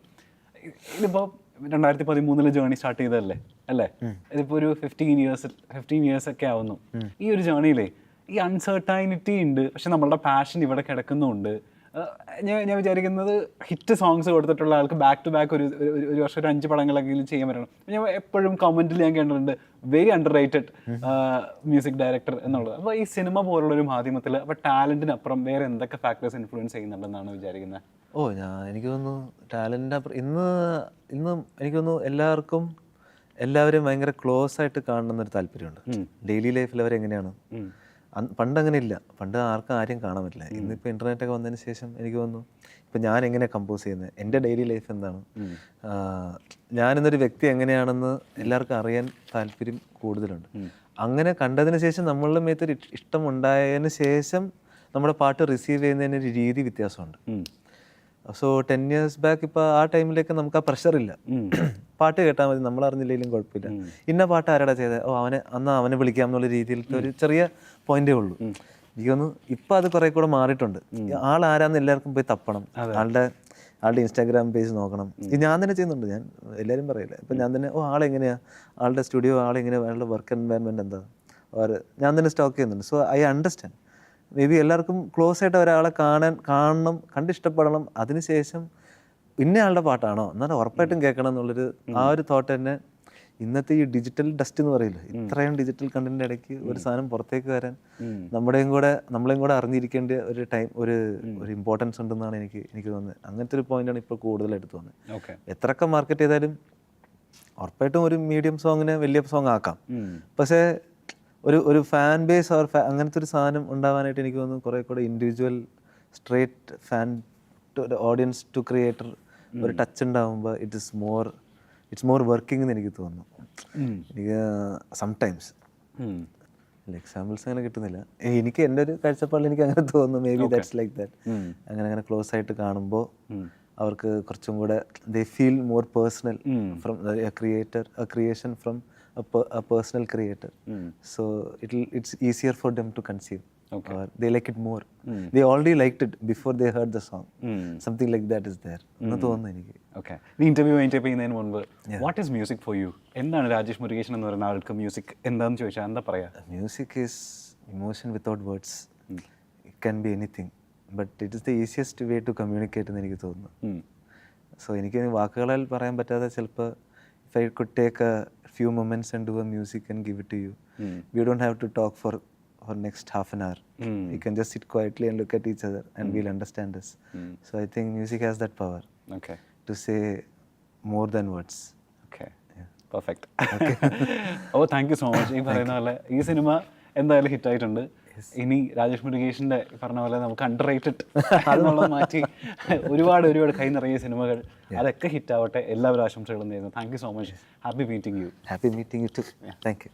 ഇതിപ്പോൾ 2013 ജേർണി സ്റ്റാർട്ട് ചെയ്തതല്ലേ അല്ലേ? ഇതിപ്പോൾ ഒരു 15 years ഒക്കെ ആവുന്നു. ഈ ഒരു ജേർണിയിലേ ഈ അൺസർട്ടൈനിറ്റി ഉണ്ട്, പക്ഷെ നമ്മളുടെ പാഷൻ ഇവിടെ കിടക്കുന്നുണ്ട്. ഞാൻ വിചാരിക്കുന്നത് ഹിറ്റ് സോങ്സ് കൊടുത്തിട്ടുള്ള ആൾക്ക് ബാക്ക് ടു ബാക്ക് ഒരു വർഷം ഒരു 5 പടങ്ങളെങ്കിലും ചെയ്യാൻ പറ്റണം. ഞാൻ എപ്പോഴും കമൻറ്റിൽ ഞാൻ കണ്ടിട്ടുണ്ട് very under rated music director എന്നുള്ളത്. അപ്പോൾ ഈ സിനിമ പോലുള്ളൊരു മാധ്യമത്തിൽ അപ്പോൾ ടാലൻറ്റിനപ്പുറം വേറെ എന്തൊക്കെ ഫാക്ടേഴ്സ് ഇൻഫ്ലുവൻസ് ചെയ്യുന്നുണ്ടെന്നാണ് വിചാരിക്കുന്നത്? എനിക്ക് തോന്നുന്നു ടാലൻറ്റിൻ്റെ അപ്പുറം ഇന്ന് എനിക്ക് തോന്നുന്നു എല്ലാവരും ഭയങ്കര ക്ലോസ് ആയിട്ട് കാണണമെന്നൊരു താല്പര്യമുണ്ട്. ഡെയിലി ലൈഫിൽ അവരെങ്ങനെയാണ്, പണ്ട് അങ്ങനെ ഇല്ല. പണ്ട് ആരെയും കാണാൻ പറ്റില്ല. ഇന്നിപ്പോൾ ഇൻ്റർനെറ്റൊക്കെ വന്നതിന് ശേഷം എനിക്ക് തോന്നുന്നു ഇപ്പം ഞാൻ എങ്ങനെ കമ്പോസ് ചെയ്യുന്നത്, എൻ്റെ ഡെയിലി ലൈഫ് എന്താണ്, ഞാനെന്നൊരു വ്യക്തി എങ്ങനെയാണെന്ന് എല്ലാവർക്കും അറിയാൻ താല്പര്യം കൂടുതലുണ്ട്. അങ്ങനെ കണ്ടതിന് ശേഷം നമ്മളുടെ മേത്തൊരു ഇഷ്ടം ഉണ്ടായതിന് ശേഷം നമ്മുടെ പാട്ട് റിസീവ് ചെയ്യുന്നതിനൊരു രീതി വ്യത്യാസമുണ്ട്. സോ 10 years ബാക്ക് ഇപ്പോൾ ആ ടൈമിലേക്ക് നമുക്ക് ആ പ്രഷറില്ല. പാട്ട് കേട്ടാൽ മതി, നമ്മൾ അറിഞ്ഞില്ലെങ്കിലും കുഴപ്പമില്ല. ഇന്ന പാട്ട് ആരാടാ ചെയ്തത്, അവനെ വിളിക്കാം എന്നുള്ള രീതിയിലത്തെ ഒരു ചെറിയ പോയിന്റേ ഉള്ളൂ. എനിക്ക് തോന്നുന്നു ഇപ്പം അത് കുറെ കൂടെ മാറിയിട്ടുണ്ട്. ആളാരാന്ന് എല്ലാവർക്കും പോയി തപ്പണം, ആളുടെ ഇൻസ്റ്റാഗ്രാം പേജ് നോക്കണം. ഇത് ഞാൻ തന്നെ ചെയ്യുന്നുണ്ട്, ഞാൻ എല്ലാവരും പറയില്ല. ഇപ്പം ഞാൻ തന്നെ ആളെങ്ങനെയാ, ആളുടെ സ്റ്റുഡിയോ ആളെങ്ങനെയാ, ആളുടെ വർക്ക് എൻവയൺമെൻറ്റ് എന്താ, ഞാൻ തന്നെ സ്റ്റോക്ക് ചെയ്യുന്നുണ്ട്. So I understand. May be എല്ലാവർക്കും ക്ലോസ് ആയിട്ട് ഒരാളെ കാണണം, കണ്ടിഷ്ടപ്പെടണം, അതിനുശേഷം ഇന്നയാളുടെ പാട്ടാണോ എന്നാൽ ഉറപ്പായിട്ടും കേൾക്കണം എന്നുള്ളൊരു ആ ഒരു തോട്ട് തന്നെ ഇന്നത്തെ ഈ ഡിജിറ്റൽ ഡസ്റ്റ് എന്ന് പറയില്ല, ഇത്രയും ഡിജിറ്റൽ കണ്ടന്റിന്റെ ഇടയ്ക്ക് ഒരു സാധനം പുറത്തേക്ക് വരാൻ നമ്മളെയും കൂടെ അറിഞ്ഞിരിക്കേണ്ട ഒരു ടൈം, ഒരു ഇമ്പോർട്ടൻസ് ഉണ്ടെന്നാണ് എനിക്ക് തോന്നുന്നത്. അങ്ങനത്തെ ഒരു പോയിന്റാണ് ഇപ്പോൾ കൂടുതലായിട്ട് തോന്നുന്നത്. എത്രയൊക്കെ മാർക്കറ്റ് ചെയ്താലും ഉറപ്പായിട്ടും ഒരു മീഡിയം സോങ്ങിനെ വലിയ സോങ് ആക്കാം. പക്ഷേ ഒരു ഫാൻ ബേസ് അങ്ങനത്തെ ഒരു സാധനം ഉണ്ടാവാനായിട്ട് എനിക്ക് തോന്നുന്നു കുറെ കൂടെ individual straight fan to audience to creator ഒരു ടച്ച് ഉണ്ടാകുമ്പോൾ ഇറ്റ്സ് മോർ വർക്കിംഗ് എന്ന് എനിക്ക് തോന്നുന്നു. എനിക്ക് സംടൈംസ് എക്സാമ്പിൾസ് അങ്ങനെ കിട്ടുന്നില്ല. എനിക്ക് എൻ്റെ ഒരു കാഴ്ചപ്പാടിൽ എനിക്ക് അങ്ങനെ തോന്നുന്നു. May be that's like that. അങ്ങനെ ക്ലോസ് ആയിട്ട് കാണുമ്പോൾ അവർക്ക് കുറച്ചും കൂടെ they feel more personal from A creation from a personal creator. So it's easier for them to conceive. Or they like it more. They already liked it before they heard the song. Something like that is there. എന്ന് തോന്നുന്നു എനിക്ക്. Okay, ഈ interview ചെയ്യുന്നതിന് മുൻപ് what is music for you? എന്താണ് രാജേഷ് മുരുകേശൻ എന്ന് പറയുന്ന ആൾക്ക് മ്യൂസിക് എന്താണെന്ന് ചോദിച്ചാൽ എന്താ പറയാ? Music is emotion without words. It can be anything, but it is the easiest way to communicate എന്ന് എനിക്ക് തോന്നുന്നു. സോ എനിക്ക് വാക്കുകളാൽ പറയാൻ പറ്റാതെ ചിലപ്പോൾ if I could take a few moments and do a music and give it to you, we don't have to talk for next half an hour. We can just sit quietly and look at each other and we'll understand this. So I think music has that power to say more than words. Perfect. അപ്പോൾ thank you so much. ഈ പറയുന്ന പോലെ ഈ cinema എന്തായാലും ഹിറ്റായിട്ടുണ്ട്. ഇനി രാജേഷ് മുരുകേഷിന്റെ പറഞ്ഞ പോലെ നമുക്ക് അണ്ടർ റേറ്റഡ് അതുള്ളത് മാറ്റി ഒരുപാട് കൈ നിറയെ സിനിമകൾ അതൊക്കെ ഹിറ്റ് ആവട്ടെ. എല്ലാവരും ആശംസകളും നേരുന്നു. Thank you so much. Happy meeting you. Happy meeting you too. Thank U.